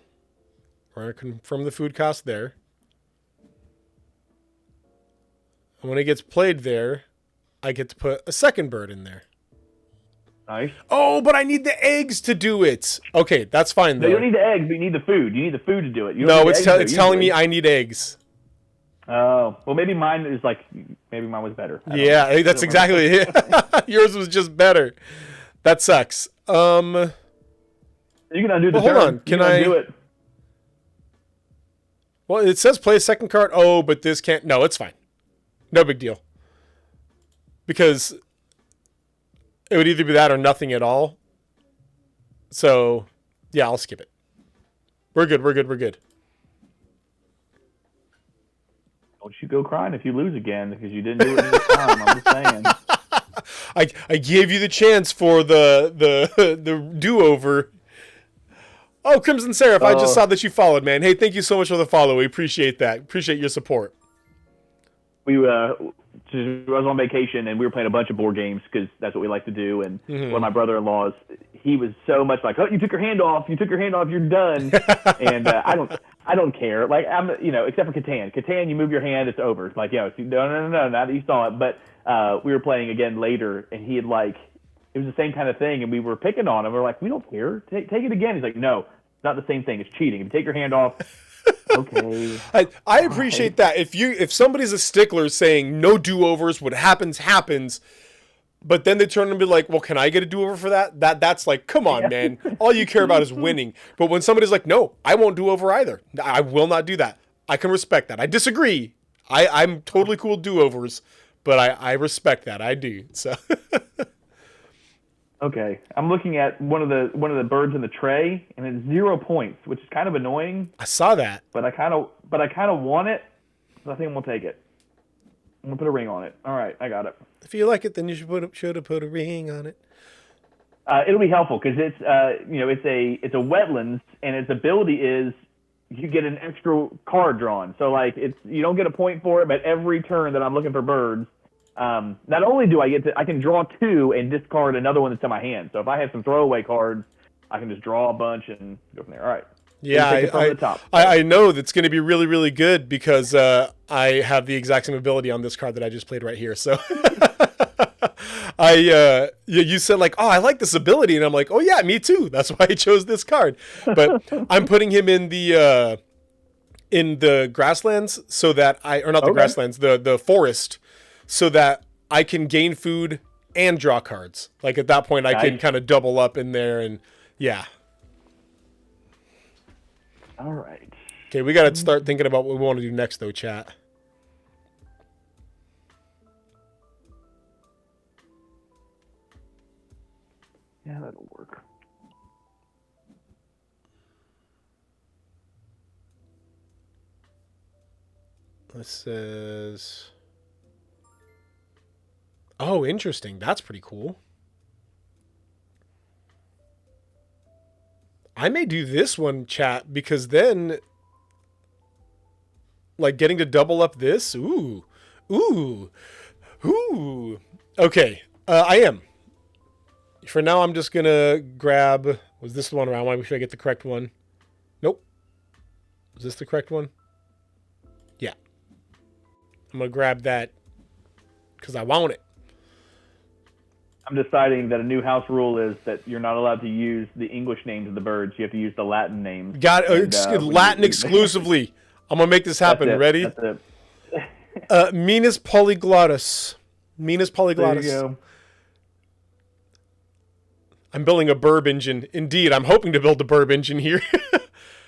We're going to confirm the food cost there. And when it gets played there, I get to put a second bird in there. Nice. Oh, but I need the eggs to do it. Okay, that's fine, though. No, you don't need the eggs, but you need the food. You need the food to do it. No, it's telling me I need eggs. Oh, well, maybe mine was better. Yeah, that's exactly it. Yours was just better. That sucks. You can undo the turn. Hold on. Can I do it? Well, it says play a second card. Oh, but this can't. No, it's fine. No big deal. Because it would either be that or nothing at all. So, yeah, I'll skip it. We're good. Don't you go crying if you lose again because you didn't do it this time. I'm just saying. I gave you the chance for the do-over. Oh, Crimson Seraph, I just saw that you followed, man. Hey, thank you so much for the follow. We appreciate that. Appreciate your support. I was on vacation, and we were playing a bunch of board games because that's what we like to do. And one of my brother-in-laws, he was so much like, "Oh, you took your hand off. You're done." And I don't care. Like except for Catan. Catan, you move your hand, it's over. It's like, no, now that you saw it. But we were playing again later, and he had it was the same kind of thing, and we were picking on him. We're like, we don't care. Take it again. He's like, no, it's not the same thing. It's cheating. If you take your hand off, okay. I appreciate that. If somebody's a stickler saying no do-overs, what happens, but then they turn and be like, well, can I get a do-over for that? That's like, come on, man. All you care about is winning. But when somebody's like, no, I won't do over either. I will not do that. I can respect that. I disagree. I'm totally cool with do-overs, but I respect that. I do. So. Okay, I'm looking at one of the birds in the tray, and it's 0 points, which is kind of annoying. I saw that, but I kind of want it, so I think I'm gonna take it. I'm gonna put a ring on it. All right, I got it. If you like it, then you should have put a ring on it. It'll be helpful because it's it's a wetlands, and its ability is you get an extra card drawn. So you don't get a point for it, but every turn that I'm looking for birds. Not only do I can draw 2 and discard another one that's in my hand. So if I have some throwaway cards, I can just draw a bunch and go from there. All right. Yeah, take it from the top. I know that's going to be really, really good because I have the exact same ability on this card that I just played right here. So you said like, oh, I like this ability, and I'm like, oh yeah, me too. That's why I chose this card. But I'm putting him in the grasslands so that the grasslands, the forest, so that I can gain food and draw cards. Like at that point, I can kind of double up in there, and yeah. All right. Okay, we got to start thinking about what we want to do next, though, chat. Yeah, that'll work. This says... Oh, interesting. That's pretty cool. I may do this one, chat, because then, like, getting to double up this, ooh. Okay, I am. For now, I'm just gonna grab. Was this the one around? Why should I get the correct one? Nope. Was this the correct one? Yeah. I'm gonna grab that because I want it. I'm deciding that a new house rule is that you're not allowed to use the English names of the birds. You have to use the Latin names. Got Latin exclusively. I'm gonna make this happen. Ready? That's it. Minus polyglottus. Minus polyglottus. There you go. I'm building a burb engine. Indeed, I'm hoping to build a burb engine here.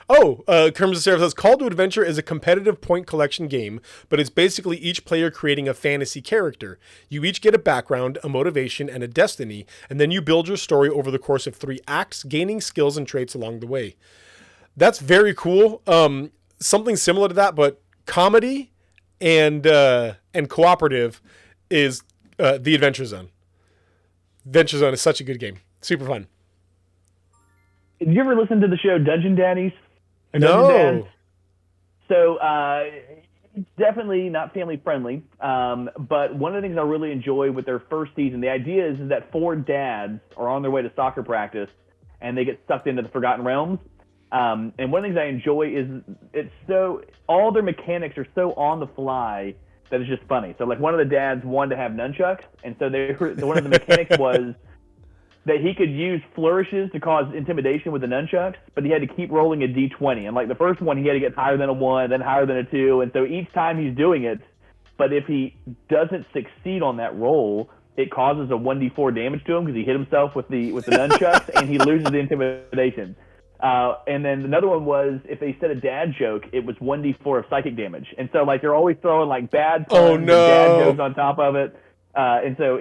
Crimson Seraph says, Call to Adventure is a competitive point collection game, but it's basically each player creating a fantasy character. You each get a background, a motivation, and a destiny, and then you build your story over the course of 3 acts, gaining skills and traits along the way. That's very cool. Something similar to that, but comedy and cooperative is the Adventure Zone. Adventure Zone is such a good game. Super fun. Did you ever listen to the show Dungeon Daddies? No. So it's definitely not family friendly. But one of the things I really enjoy with their first season, the idea is that 4 dads are on their way to soccer practice and they get sucked into the Forgotten Realms. And one of the things I enjoy is all their mechanics are so on the fly that it's just funny. So like one of the dads wanted to have nunchucks, and so one of the mechanics was that he could use flourishes to cause intimidation with the nunchucks, but he had to keep rolling a d20. And like the first one, he had to get higher than a 1, then higher than a 2. And so each time he's doing it, but if he doesn't succeed on that roll, it causes a 1d4 damage to him because he hit himself with the nunchucks and he loses the intimidation. And then another one was if they said a dad joke, it was 1d4 of psychic damage. And so like they're always throwing like bad puns and dad jokes on top of it. And so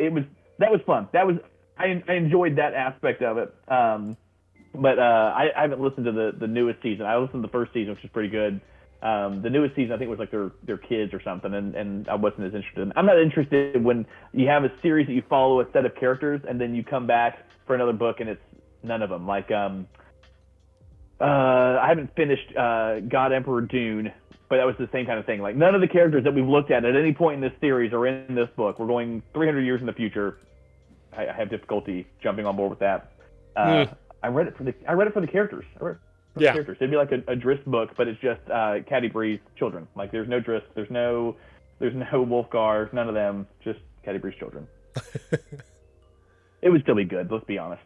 that was fun. I enjoyed that aspect of it. But I haven't listened to the newest season. I listened to the first season, which is pretty good. The newest season, I think, was like their kids or something, and I wasn't as interested. I'm not interested when you have a series that you follow a set of characters, and then you come back for another book, and it's none of them. Like, I haven't finished God Emperor Dune, but that was the same kind of thing. Like, none of the characters that we've looked at any point in this series are in this book. We're going 300 years in the future. I have difficulty jumping on board with that. I read it for the characters. The characters. It'd be like a Driss book, but it's just Caddy Bree's children. Like there's no Driss, there's no Wolfgar, none of them. Just Caddy Bree's children. It would still be good. Let's be honest.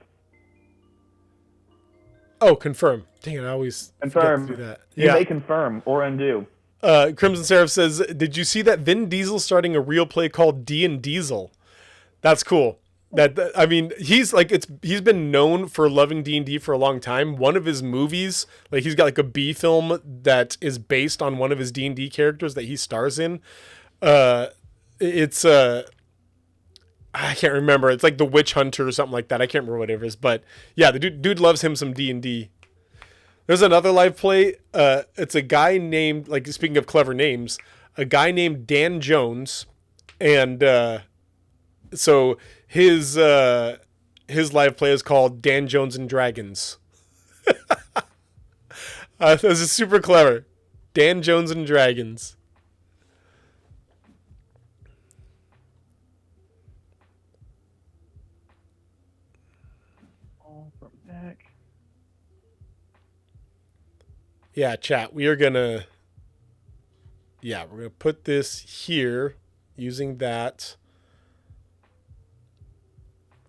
Oh, confirm. Dang it! I always confirm. forget to do that. You may confirm or undo. Crimson Seraph says, "Did you see that Vin Diesel starting a real play called D and Diesel? That's cool." I mean, he's been known for loving D&D for a long time. One of his movies, like he's got like a B film that is based on one of his D&D characters that he stars in. It's I can't remember. It's like The Witch Hunter or something like that. I can't remember what it is, but yeah, the dude loves him some D&D. There's another live play. It's a guy named, like speaking of clever names, a guy named Dan Jones, and so his live play is called Dan Jones and Dragons. This is super clever. Dan Jones and Dragons. All from back. Yeah, chat. We're gonna put this here using that.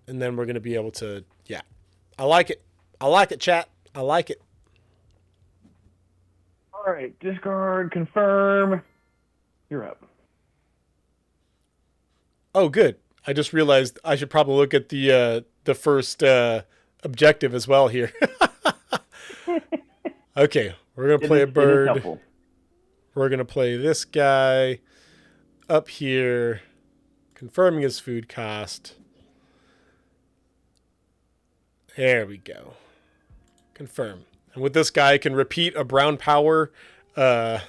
And then we're gonna be able to, yeah. I like it. I like it, chat. I like it. All right, discard, confirm. You're up. Oh, good. I just realized I should probably look at the first objective as well here. Okay, we're gonna play a bird. We're gonna play this guy up here, confirming his food cost. There we go. Confirm. And with this guy, I can repeat a brown power on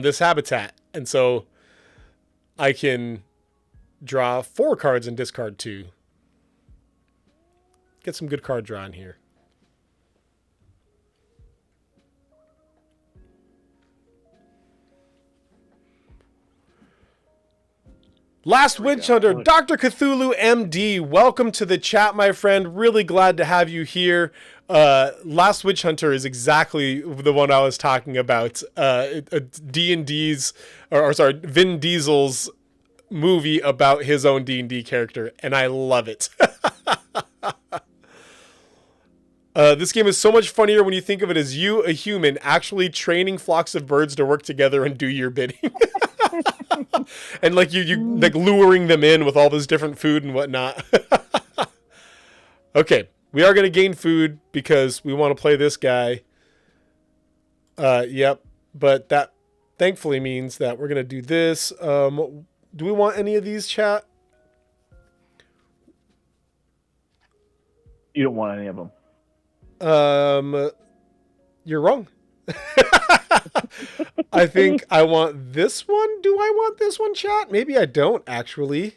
this habitat, and so I can draw 4 cards and discard 2. Get some good card drawing here. Last Witch Hunter, Dr. Cthulhu MD, welcome to the chat, my friend. Really glad to have you here. Last Witch Hunter is exactly the one I was talking about. D&D's, or sorry, Vin Diesel's movie about his own D&D character, and I love it. This game is so much funnier when you think of it as you, a human, actually training flocks of birds to work together and do your bidding. And like you like luring them in with all this different food and whatnot. Okay, we are going to gain food because we want to play this guy. Yep, but that thankfully means that we're going to do this. Do we want any of these, chat? You don't want any of them. You're wrong. I think I want this one. Do I want this one, chat? Maybe I don't, actually.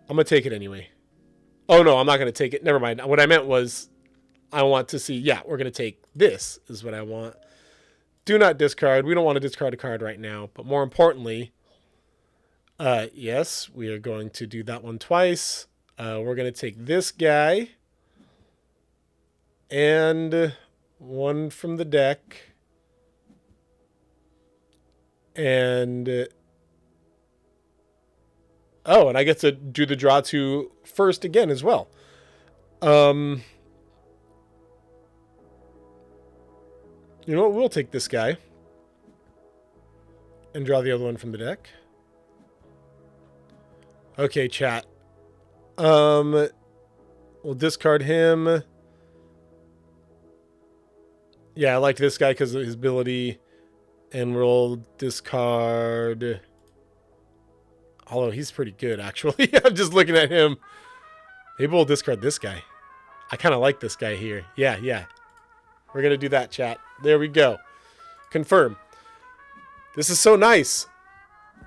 I'm going to take it anyway. Oh, no, I'm not going to take it. Never mind. What I meant was I want to see, yeah, we're going to take this is what I want. Do not discard. We don't want to discard a card right now. But more importantly, yes, we are going to do that one twice. We're going to take this guy and one from the deck. And oh, and I get to do the draw 2 first again as well. You know what? We'll take this guy and draw the other one from the deck. Okay, chat. We'll discard him. Yeah, I like this guy because of his ability. And we'll discard. Although he's pretty good, actually. I'm just looking at him. Maybe we'll discard this guy. I kind of like this guy here. Yeah. We're going to do that, chat. There we go. Confirm. This is so nice.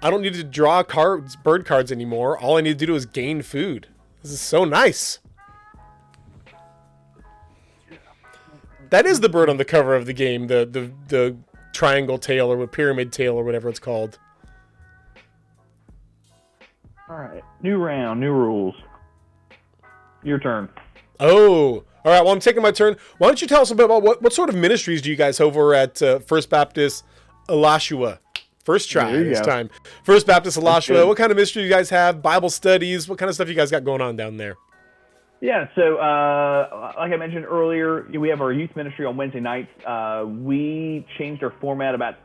I don't need to draw cards, bird cards anymore. All I need to do is gain food. This is so nice. That is the bird on the cover of the game. The triangle tail or pyramid tail or whatever it's called. All right. New round, new rules. Your turn. Oh, all right. Well, I'm taking my turn. Why don't you tell us a bit about what sort of ministries do you guys have over at First Baptist Alachua? First try this time. First Baptist Alachua. What kind of ministry do you guys have? Bible studies? What kind of stuff you guys got going on down there? Yeah, so like I mentioned earlier, we have our youth ministry on Wednesday nights. We changed our format about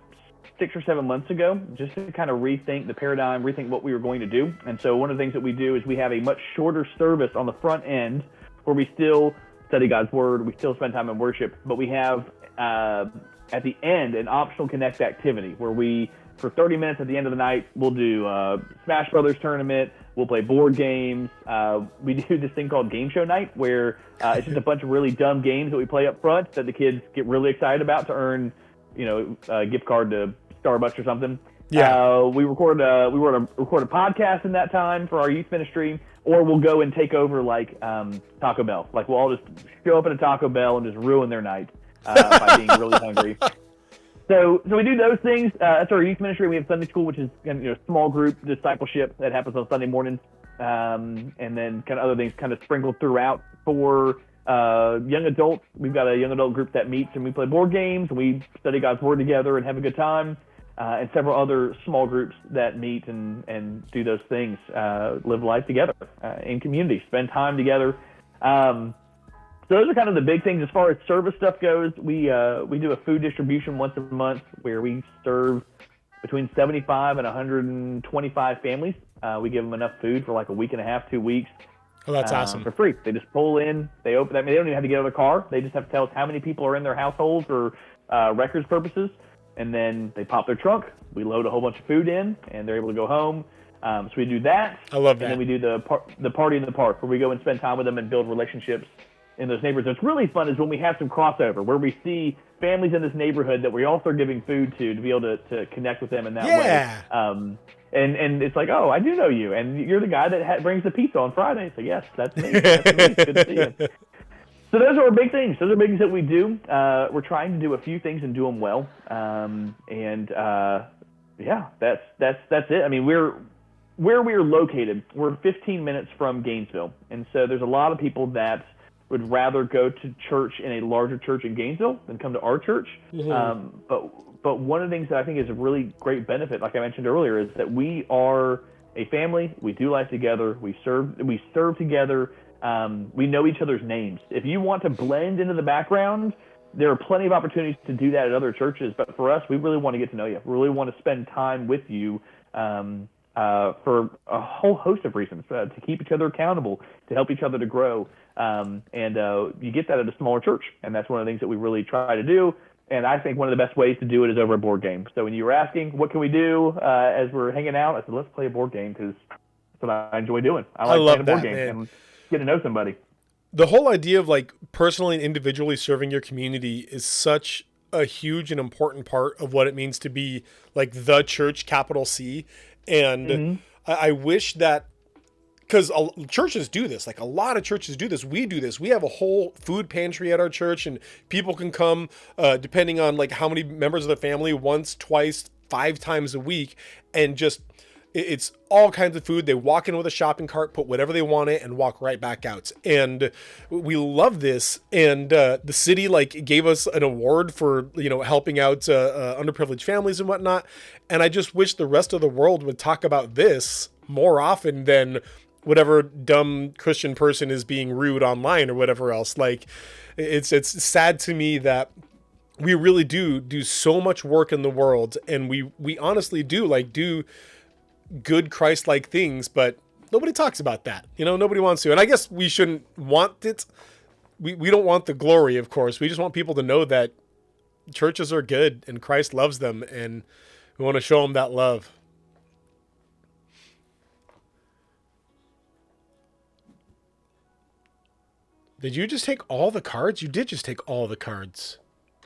6 or 7 months ago just to kind of rethink the paradigm, rethink what we were going to do. And so one of the things that we do is we have a much shorter service on the front end where we still study God's Word, we still spend time in worship, but we have at the end an optional Connect activity where we, for 30 minutes at the end of the night, we'll do Smash Brothers tournament. We'll play board games. We do this thing called Game Show Night, where it's just a bunch of really dumb games that we play up front that the kids get really excited about to earn, a gift card to Starbucks or something. Yeah. We record a podcast in that time for our youth ministry, or we'll go and take over like Taco Bell. Like we'll all just show up at a Taco Bell and just ruin their night by being really hungry. So we do those things. That's our youth ministry. We have Sunday school, which is small group discipleship that happens on Sunday mornings, and then kind of other things kind of sprinkled throughout. For Young adults, we've got a young adult group that meets and we play board games and we study God's Word together and have a good time. And several other small groups that meet and do those things, live life together in community, spend time together. So those are kind of the big things. As far as service stuff goes, we do a food distribution once a month where we serve between 75 and 125 families. We give them enough food for like a week and a half, 2 weeks. Oh, that's awesome. For free. They just pull in, they open. I mean, they don't even have to get out of the car. They just have to tell us how many people are in their household for records purposes. And then they pop their trunk. We load a whole bunch of food in, and they're able to go home. So we do that. I love that. And then we do the party in the park, where we go and spend time with them and build relationships in those neighborhoods. What's really fun is when we have some crossover, where we see families in this neighborhood that we also are giving food to be able to connect with them in that way. And it's like, oh, I do know you, and you're the guy that brings the pizza on Friday. So yes, that's me. That's me. Good to see you. So those are our big things. Those are big things that we do. We're trying to do a few things and do them well. Yeah, that's it. I mean, where we are located, we're 15 minutes from Gainesville, and so there's a lot of people that would rather go to church in a larger church in Gainesville than come to our church. Mm-hmm. But one of the things that I think is a really great benefit, like I mentioned earlier, is that we are a family. We do life together. We serve together. We know each other's names. If you want to blend into the background, there are plenty of opportunities to do that at other churches. But for us, we really want to get to know you. We really want to spend time with you for a whole host of reasons, to keep each other accountable, to help each other to grow. You get that at a smaller church, and that's one of the things that we really try to do. And I think one of the best ways to do it is over a board game. So when you were asking, what can we do as we're hanging out, I said, let's play a board game, because that's what I enjoy doing. I like playing a board game and getting to know somebody. The whole idea of like personally and individually serving your community is such a huge and important part of what it means to be like the church, capital C. And mm-hmm. I wish that, because churches do this, like a lot of churches do this. We do this. We have a whole food pantry at our church, and people can come, depending on like how many members of the family, once, twice, 5 times a week, and just, it's all kinds of food. They walk in with a shopping cart, put whatever they want in, and walk right back out. And we love this. And the city like gave us an award for, helping out underprivileged families and whatnot. And I just wish the rest of the world would talk about this more often than whatever dumb Christian person is being rude online or whatever else. Like, it's sad to me that we really do so much work in the world, and we honestly do good Christ-like things, but nobody talks about that. Nobody wants to. And I guess we shouldn't want it. We don't want the glory, of course. We just want people to know that churches are good and Christ loves them, and we want to show them that love. Did you just take all the cards? You did just take all the cards.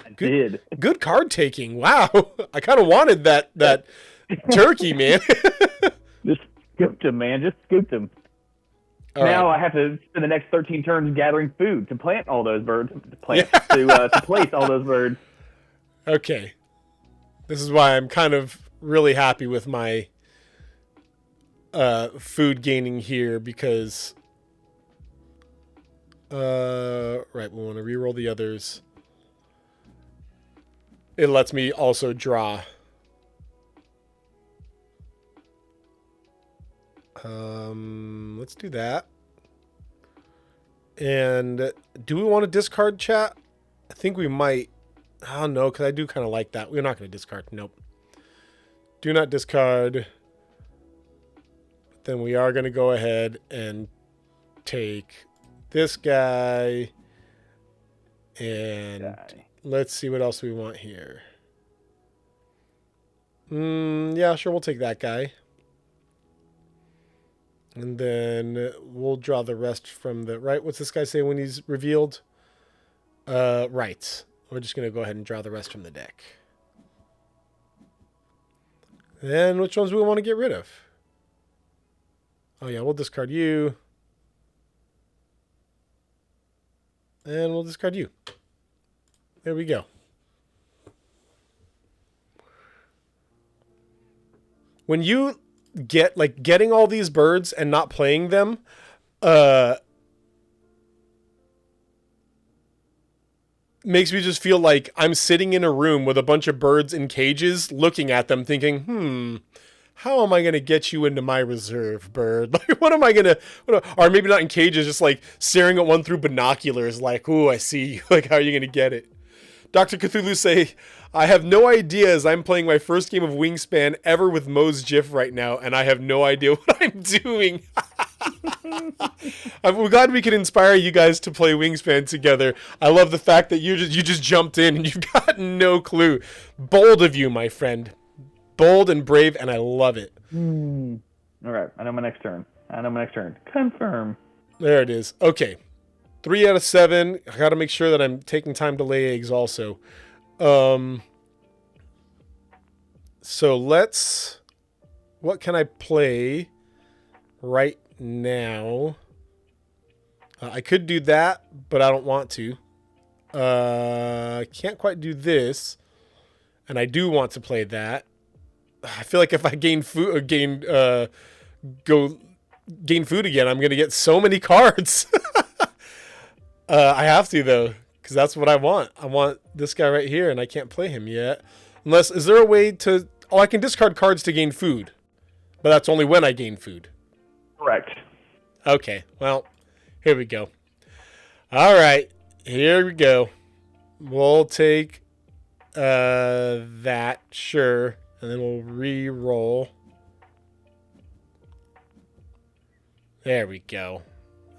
I did. Good card taking. Wow. I kind of wanted that turkey, man. Just scooped him, man. Just scooped him. All now right. I have to spend the next 13 turns gathering food to plant all those birds. To place all those birds. Okay. This is why I'm kind of really happy with my food gaining here, because right, we want to reroll the others. It lets me also draw. Let's do that. And do we want to discard, chat? I think we might. Oh no, because I do kind of like that. We're not going to discard. Nope. Do not discard. But then we are going to go ahead and take this guy. And let's see what else we want here. Yeah, sure. We'll take that guy. And then we'll draw the rest from the right. What's this guy say when he's revealed? Right. We're just going to go ahead and draw the rest from the deck. Then which ones do we want to get rid of? Oh, yeah, we'll discard you. And we'll discard you. There we go. When you getting all these birds and not playing them, makes me just feel like I'm sitting in a room with a bunch of birds in cages looking at them thinking, how am I going to get you into my reserve, bird? Like, what am I going to, or maybe not in cages, just like staring at one through binoculars like, ooh, I see you. Like, how are you going to get it? Dr. Cthulhu say, I have no idea as I'm playing my first game of Wingspan ever with Moe's GIF right now, and I have no idea what I'm doing. I'm glad we can inspire you guys to play Wingspan together. I love the fact that you just jumped in and you've got no clue. Bold of you, my friend. Bold and brave, and I love it. All right, I know my next turn. Confirm. There it is. Okay. 3 out of 7. I got to make sure that I'm taking time to lay eggs also. So let's... What can I play right now? I could do that, but I don't want to. I can't quite do this. And I do want to play that. I feel like if I gain food, gain food again, I'm going to get so many cards. I have to, though, because that's what I want. I want this guy right here, and I can't play him yet. Unless, is there a way to... Oh, I can discard cards to gain food. But that's only when I gain food. Correct. Okay, well, here we go. All right, here we go. We'll take that, sure. And then we'll re-roll. There we go.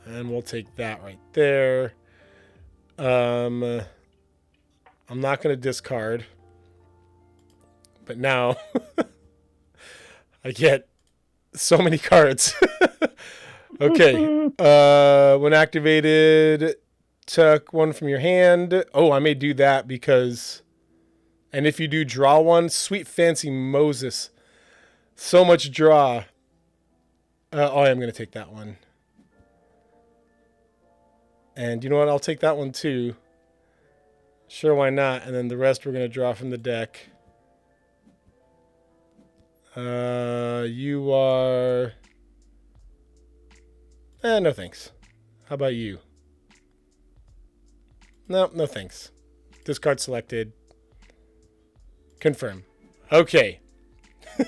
And we'll take that right there. I'm not going to discard. But now I get so many cards. Okay. When activated, tuck one from your hand. Oh, I may do that because... And if you do draw one, sweet fancy Moses. So much draw. I am going to take that one. And you know what? I'll take that one too. Sure, why not? And then the rest we're going to draw from the deck. You are... no thanks. How about you? No thanks. Discard selected. Confirm. Okay. I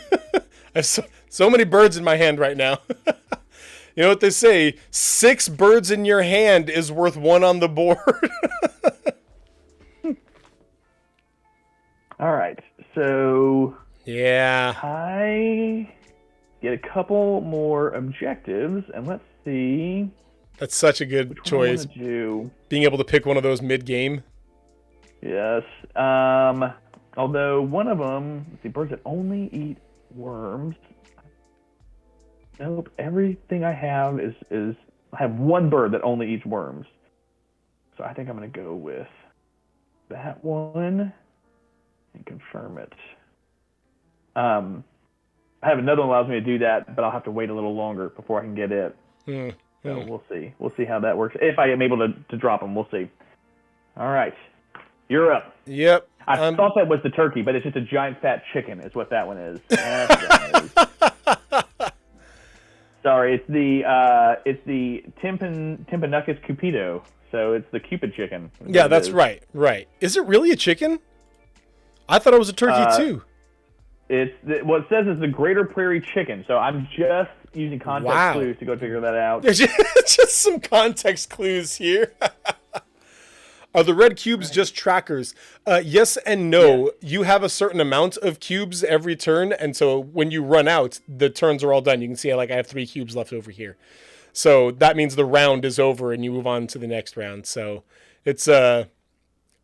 have so many birds in my hand right now. You know what they say? 6 birds in your hand is worth 1 on the board. All right. So... Yeah. I get a couple more objectives, and let's see... That's such a good choice. Being able to pick one of those mid-game. Yes. Although one of them, let's see, birds that only eat worms. Nope. Everything I have is I have one bird that only eats worms. So I think I'm going to go with that one and confirm it. I have another one that allows me to do that, but I'll have to wait a little longer before I can get it. So we'll see. We'll see how that works. If I am able to drop them, we'll see. All right. You're up. Yep. I thought that was the turkey, but it's just a giant fat chicken is what that one is. That's Sorry, it's the Timpanukis Cupido. So it's the Cupid chicken. Yeah, that's right. Right. Is it really a chicken? I thought it was a turkey too. What it says is the Greater Prairie Chicken. So I'm just using context clues to go figure that out. There's just some context clues here. Are the red cubes just trackers? Yes and no. Yeah. You have a certain amount of cubes every turn, and so when you run out, the turns are all done. You can see like I have 3 cubes left over here. So that means the round is over and you move on to the next round. So it is a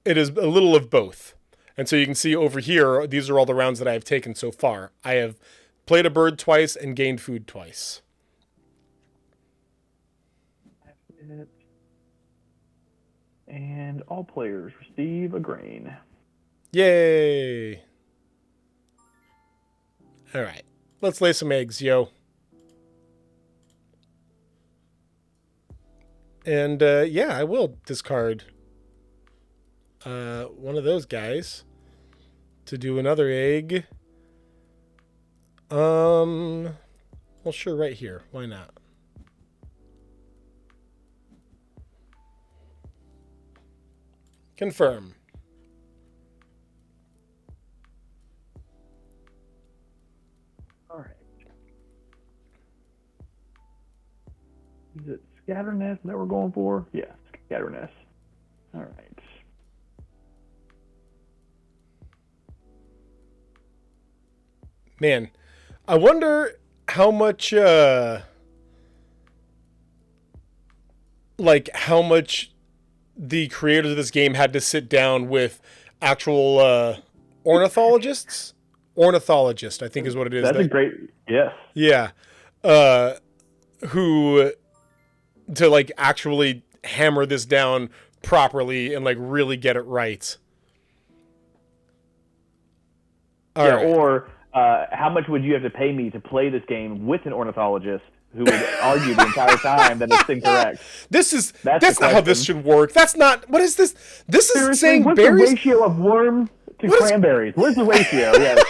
little of both. And so you can see over here, these are all the rounds that I have taken so far. I have played a bird twice and gained food twice. And all players receive a grain. Yay! All right. Let's lay some eggs, yo. And, yeah, I will discard one of those guys to do another egg. Well, sure, right here. Why not? Confirm. All right. Is it scatterness that we're going for? Yeah, scatterness. All right. Man, I wonder how much how much the creators of this game had to sit down with actual ornithologists. Ornithologist, I think is what it is. That's a great, yes. Yeah. Who to like actually hammer this down properly and like really get it right. All right. Or how much would you have to pay me to play this game with an ornithologist who would argue the entire time that it's incorrect? That's not how this should work. That's not. What is this? This is Seriously, saying what's berries. the ratio of worm to cranberries? What's the ratio? Yes.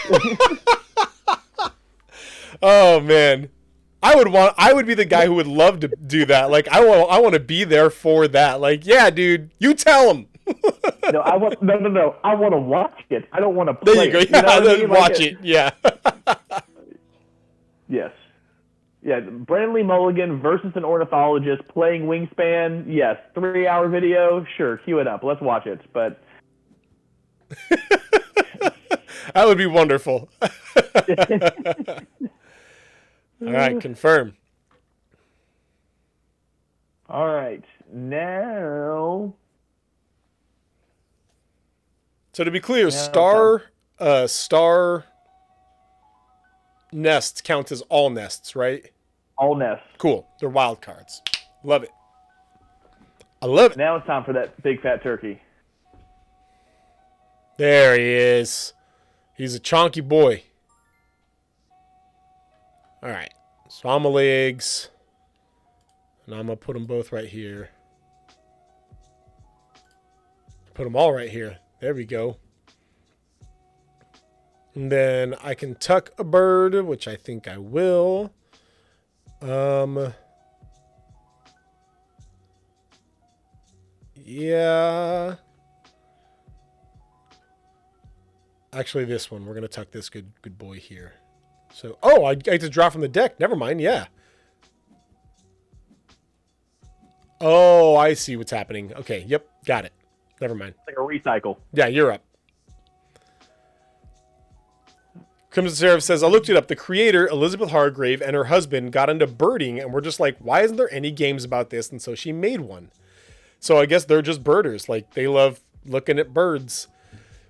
Oh man, I would be the guy who would love to do that. Like I want to be there for that. Like yeah, dude, you tell him. No. I want to watch it. I don't want to play. There you go. It. You know what I mean? Watch it. Yeah. Yes. Yeah, Brandon Lee Mulligan versus an ornithologist playing Wingspan. Yes, 3-hour video. Sure, cue it up. Let's watch it. But that would be wonderful. All right, confirm. All right, now. So to be clear, star nests count as all nests, right? All nests. Cool. They're wild cards. Love it. I love it. Now it's time for that big fat turkey. There he is. He's a chonky boy. All right. So I'm legs. And I'm going to put them both right here. Put them all right here. There we go. And then I can tuck a bird, which I think I will. Yeah. Actually, this one. We're going to tuck this good boy here. So, oh, I get to draw from the deck. Never mind. Yeah. Oh, I see what's happening. Okay. Yep. Got it. Never mind. It's like a recycle. Yeah, you're up. Crimson Seraph says, I looked it up. The creator, Elizabeth Hargrave, and her husband got into birding, and we're just like, why isn't there any games about this? And so she made one. So I guess they're just birders. Like, they love looking at birds.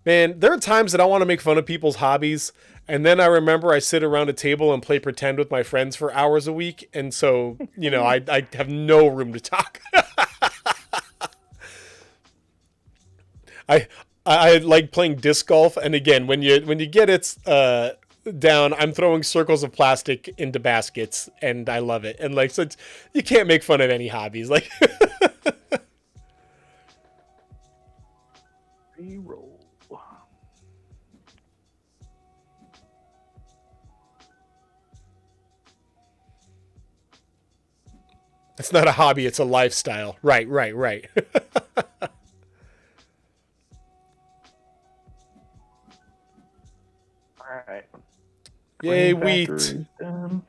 Man, there are times that I want to make fun of people's hobbies, and then I remember I sit around a table and play pretend with my friends for hours a week, and so, you know, I have no room to talk. I like playing disc golf, and again, when you get it down, I'm throwing circles of plastic into baskets, and I love it. And like, so you can't make fun of any hobbies. Like, Reroll. it's not a hobby; it's a lifestyle. Right. All right. Yay, Green wheat. factory done.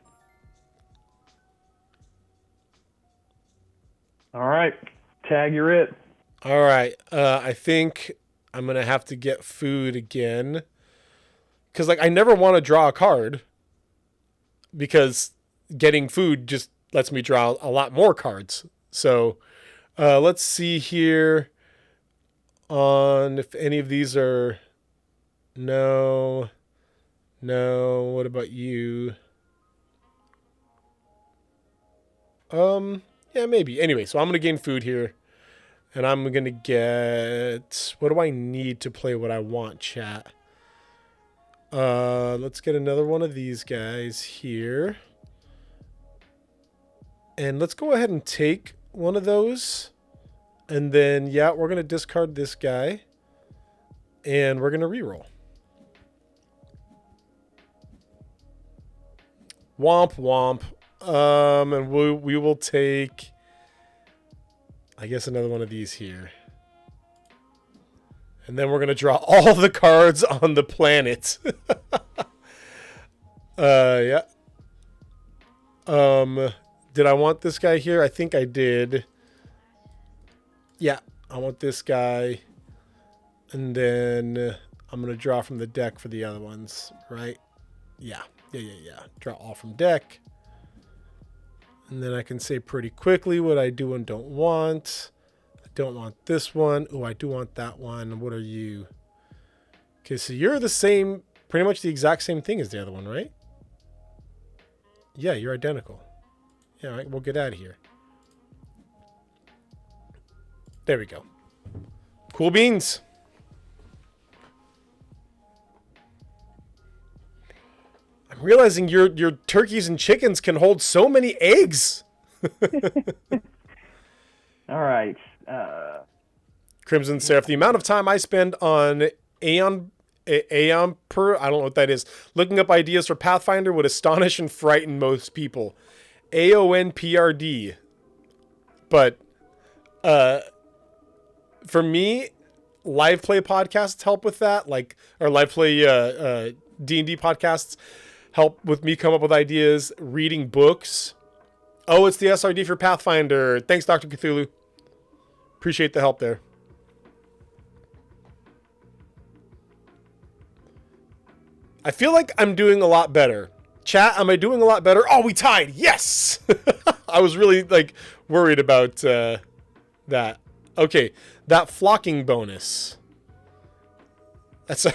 All right. Tag, you're it. All right. I think I'm going to have to get food again. Because, like, I never want to draw a card. Because getting food just lets me draw a lot more cards. So, let's see here on if any of these are... No. What about you? Yeah, maybe. Anyway, so I'm going to gain food here. And I'm going to get... What do I need to play what I want, chat? Let's get another one of these guys here. And let's go ahead and take one of those. And then, yeah, we're going to discard this guy. And we're going to reroll. Womp womp. And we will take, I guess, another one of these here. And then we're going to draw all the cards on the planet. Yeah. Did I want this guy here? I think I did. Yeah, I want this guy. And then I'm going to draw from the deck for the other ones, right? Yeah. Draw all from deck. And then I can say pretty quickly what I do and don't want. I don't want this one. Oh, I do want that one. What are you? Okay, so you're the same, pretty much the exact same thing as the other one, right? Yeah, you're identical. Yeah, all right, we'll get out of here. There we go. Cool beans. I'm realizing your turkeys and chickens can hold so many eggs. All right. Crimson Seraph, the amount of time I spend on Aeon per, I don't know what that is, looking up ideas for Pathfinder would astonish and frighten most people. AONPRD. But for me, live play podcasts help with that, or live play D&D podcasts help with me come up with ideas. Reading books. Oh, it's the SRD for Pathfinder. Thanks, Dr. Cthulhu. Appreciate the help there. I feel like I'm doing a lot better. Chat, am I doing a lot better? Oh, we tied. Yes. I was really worried about that. Okay, that flocking bonus. That's a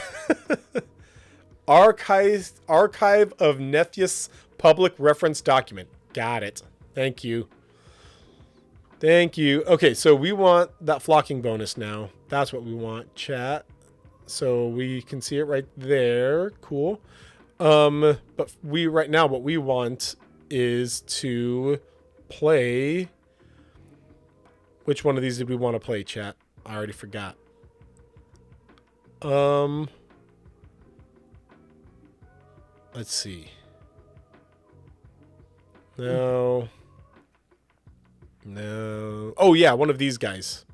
archive of Nephius public reference document. Got it. Thank you. Okay, so we want that flocking bonus now. That's what we want, chat. So we can see it right there. Cool. But right now what we want is to play. Which one of these did we want to play, chat? I already forgot. Let's see. No. Oh yeah, one of these guys.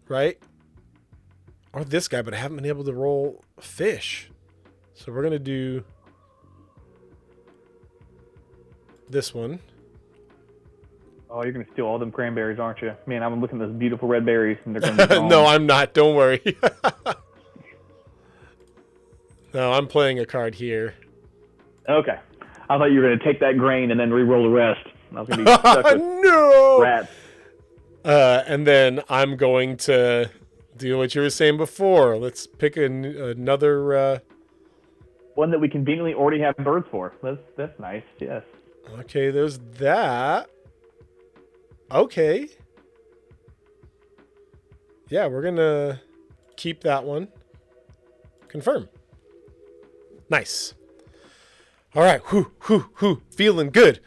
Right? Or this guy, but I haven't been able to roll fish. So we're going to do this one. Oh, you're going to steal all them cranberries, aren't you? Man, I'm looking at those beautiful red berries, and they're going to be gone. No, I'm not. Don't worry. No, I'm playing a card here. Okay. I thought you were going to take that grain and then re-roll the rest. I was going to be stuck with no! rats. And then I'm going to do what you were saying before. Let's pick another... one that we conveniently already have birds for. That's nice, yes. Okay, there's that. Okay. Yeah, we're going to keep that one. Confirm. Nice. All right. Feeling good.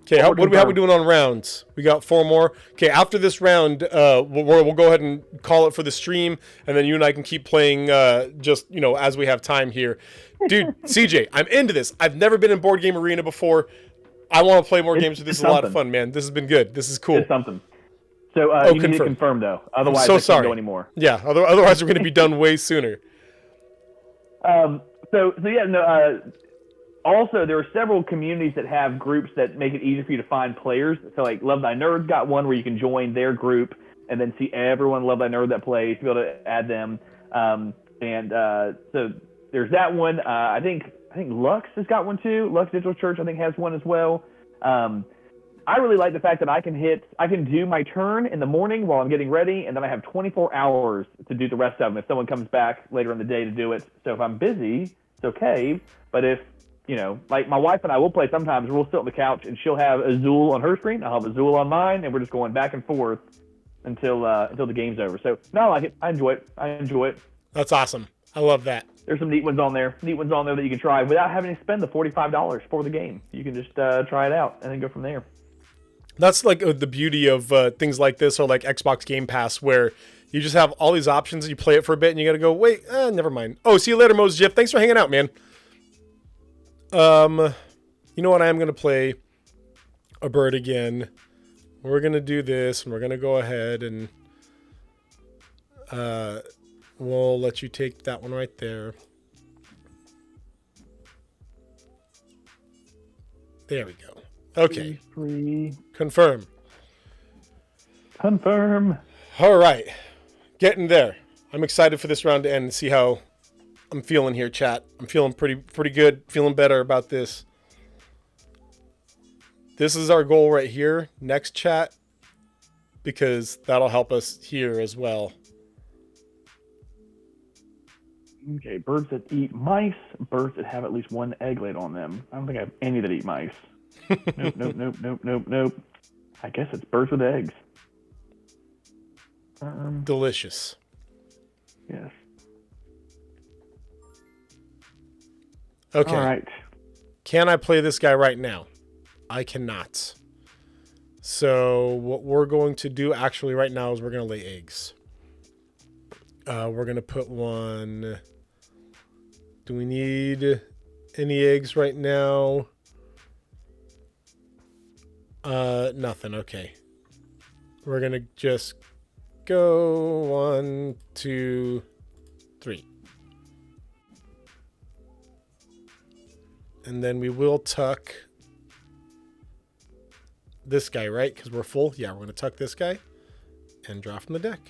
Okay, how we doing on rounds? We got 4 more. Okay, after this round, we'll go ahead and call it for the stream, and then you and I can keep playing just, as we have time here. Dude, CJ, I'm into this. I've never been in Board Game Arena before. I want to play more games. This is a lot of fun, man. This has been good. This is cool. It's something. So you need to confirm, though. Otherwise, I can't go anymore. Yeah, otherwise we're going to be done way sooner. Also, there are several communities that have groups that make it easier for you to find players. So, Love Thy Nerd's got one where you can join their group and then see everyone Love Thy Nerd that plays, to be able to add them. So there's that one. I think Lux has got one too. Lux Digital Church, I think, has one as well. I really like the fact that I can do my turn in the morning while I'm getting ready, and then I have 24 hours to do the rest of them if someone comes back later in the day to do it. So if I'm busy, it's okay. But if my wife and I will play sometimes. We'll sit on the couch, and she'll have Azul on her screen. I'll have Azul on mine, and we're just going back and forth until the game's over. So, no, I like it. I enjoy it. That's awesome. I love that. There's some neat ones on there that you can try without having to spend the $45 for the game. You can just try it out and then go from there. That's the beauty of things like this, or like Xbox Game Pass, where you just have all these options and you play it for a bit and you got to go, wait, never mind. Oh, see you later, Mose Jiff. Thanks for hanging out, man. You know what? I am going to play a bird again. we're going to do this, and we're going to go ahead and we'll let you take that one right there. There we go. Okay. Confirm. Confirm. All right. Getting there. I'm excited for this round to end and see how I'm feeling here, chat. I'm feeling pretty good. Feeling better about this. This is our goal right here. Next, chat. Because that'll help us here as well. Okay, birds that eat mice, birds that have at least one egg laid on them. I don't think I have any that eat mice. Nope. I guess it's birds with eggs. Delicious. Yes. Okay. All right. Can I play this guy right now? I cannot. So what we're going to do actually right now is we're going to lay eggs. We're going to put one... Do we need any eggs right now? Nothing. Okay. We're going to just go 1, 2, 3. And then we will tuck this guy, right? Because we're full. Yeah, we're going to tuck this guy and draw from the deck.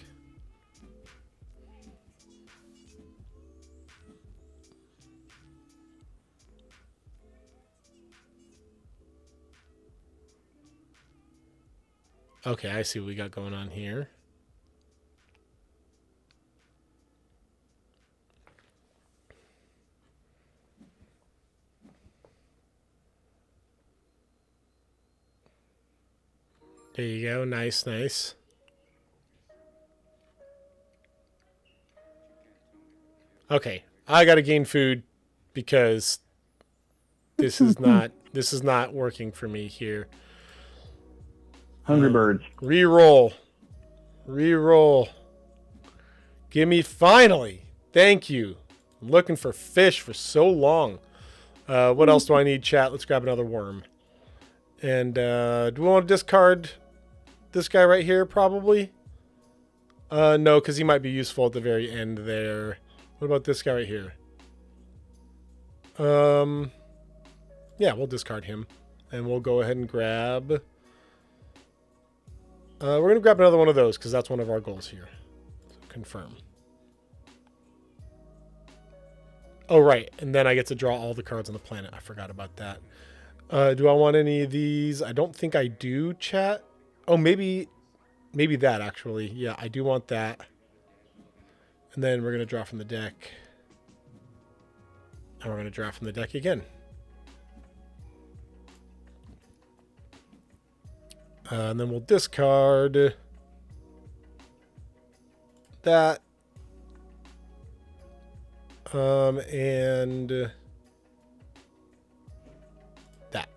Okay, I see what we got going on here. There you go. Nice, nice. Okay, I gotta gain food because this is not working for me here. Hungry birds. Reroll. Give me finally. Thank you. I'm looking for fish for so long. What else do I need, chat? Let's grab another worm. And do we want to discard this guy right here? Probably. No, because he might be useful at the very end there. What about this guy right here? Yeah, we'll discard him. And we'll go ahead and grab... we're going to grab another one of those because that's one of our goals here. So confirm. Oh, right. And then I get to draw all the cards on the planet. I forgot about that. Do I want any of these? I don't think I do, chat. Oh, maybe that, actually. Yeah, I do want that. And then we're going to draw from the deck. And we're going to draw from the deck again. And then we'll discard that. And that.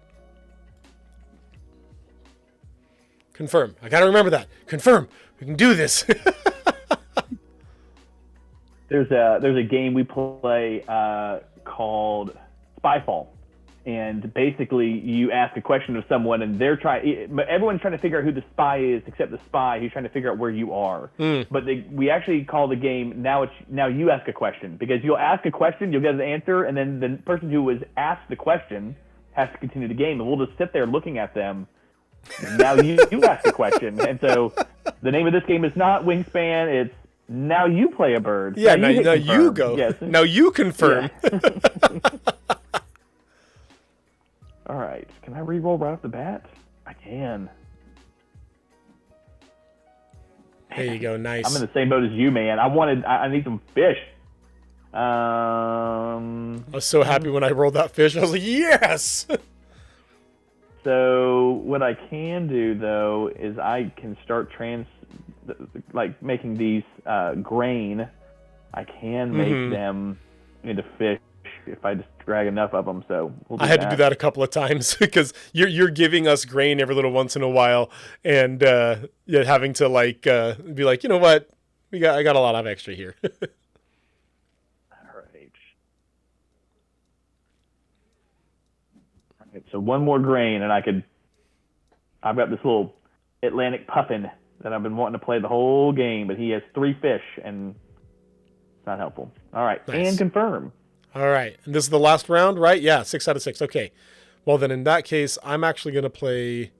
Confirm. I gotta remember that. Confirm. We can do this. There's a game we play called Spyfall. And basically, you ask a question of someone, and everyone's trying to figure out who the spy is, except the spy who's trying to figure out where you are. But we actually call the game now you ask a question, because you'll ask a question, you'll get an answer, and then the person who was asked the question has to continue the game, and we'll just sit there looking at them. Now you ask a question, and so the name of this game is not Wingspan. It's now you play a bird. Yeah, now you go. Yes. Now you confirm. Yeah. All right. Can I re-roll right off the bat? I can. There you go. Nice. I'm in the same boat as you, man. I need some fish. I was so happy when I rolled that fish. I was like, yes! So what I can do, though, is I can start making these grain. I can make them into fish if I just drag enough of them. So I had to do that a couple of times because you're giving us grain every little once in a while, and you're having to be like, you know what, I got a lot of extra here. All right. So one more grain, and I've got this little Atlantic puffin that I've been wanting to play the whole game, but he has 3 fish, and it's not helpful. All right, Nice. and confirm. All right. And this is the last round, right? Yeah, 6 out of 6. Okay. Well, then in that case, I'm actually going to play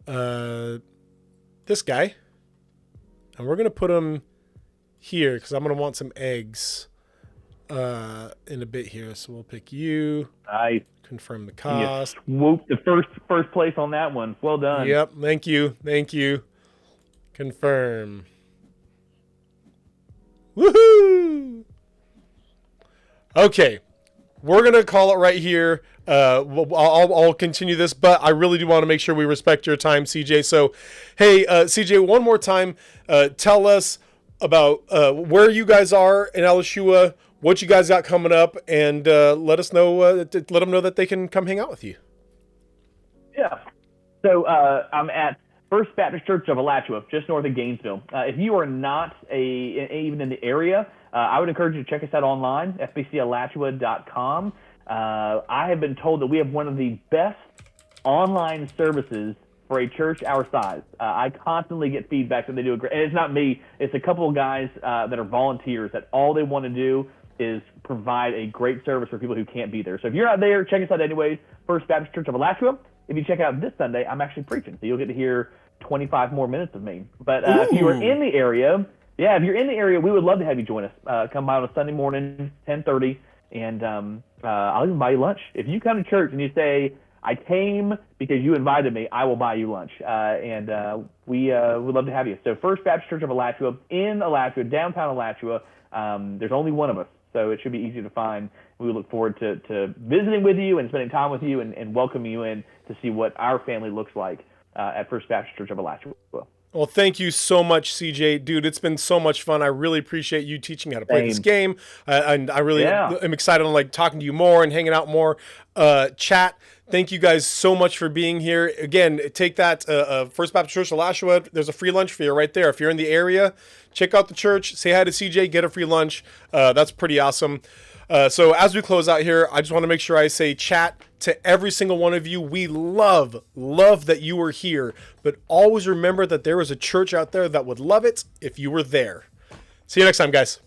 this guy. And we're going to put him here because I'm going to want some eggs in a bit here. So we'll pick you. Nice. Confirm the You cost. swooped the first place on that one. Well done. Yep. Thank you. Thank you. Confirm. Woohoo! Okay. We're going to call it right here. I'll continue this, but I really do want to make sure we respect your time, CJ. So, hey, CJ, one more time, tell us about where you guys are in Alachua, what you guys got coming up, and let us know. Let them know that they can come hang out with you. Yeah. So I'm at First Baptist Church of Alachua, just north of Gainesville. If you are not even in the area, I would encourage you to check us out online, fbcalachua.com. I have been told that we have one of the best online services for a church our size. I constantly get feedback that they do a great, and it's not me, it's a couple of guys that are volunteers that all they want to do is provide a great service for people who can't be there. So if you're not there, check us out anyways, First Baptist Church of Alachua. If you check out this Sunday, I'm actually preaching, so you'll get to hear 25 more minutes of me. But if you are in the area, if you're in the area, we would love to have you join us. Come by on a Sunday morning, 10:30, and I'll even buy you lunch. If you come to church and you say, I came because you invited me, I will buy you lunch. We would love to have you. So First Baptist Church of Alachua in Alachua, downtown Alachua. There's only one of us, so it should be easy to find. We look forward to visiting with you and spending time with you and welcoming you in to see what our family looks like at First Baptist Church of Alachua. Well, thank you so much, CJ. Dude, it's been so much fun. I really appreciate you teaching me how to play this game. And I really am excited on talking to you more and hanging out more. Chat, thank you guys so much for being here. Again, take that First Baptist Church Alachua. There's a free lunch for you right there. If you're in the area, check out the church. Say hi to CJ. Get a free lunch. That's pretty awesome. So as we close out here, I just want to make sure I say chat to every single one of you. We love that you were here, but always remember that there is a church out there that would love it if you were there. See you next time, guys.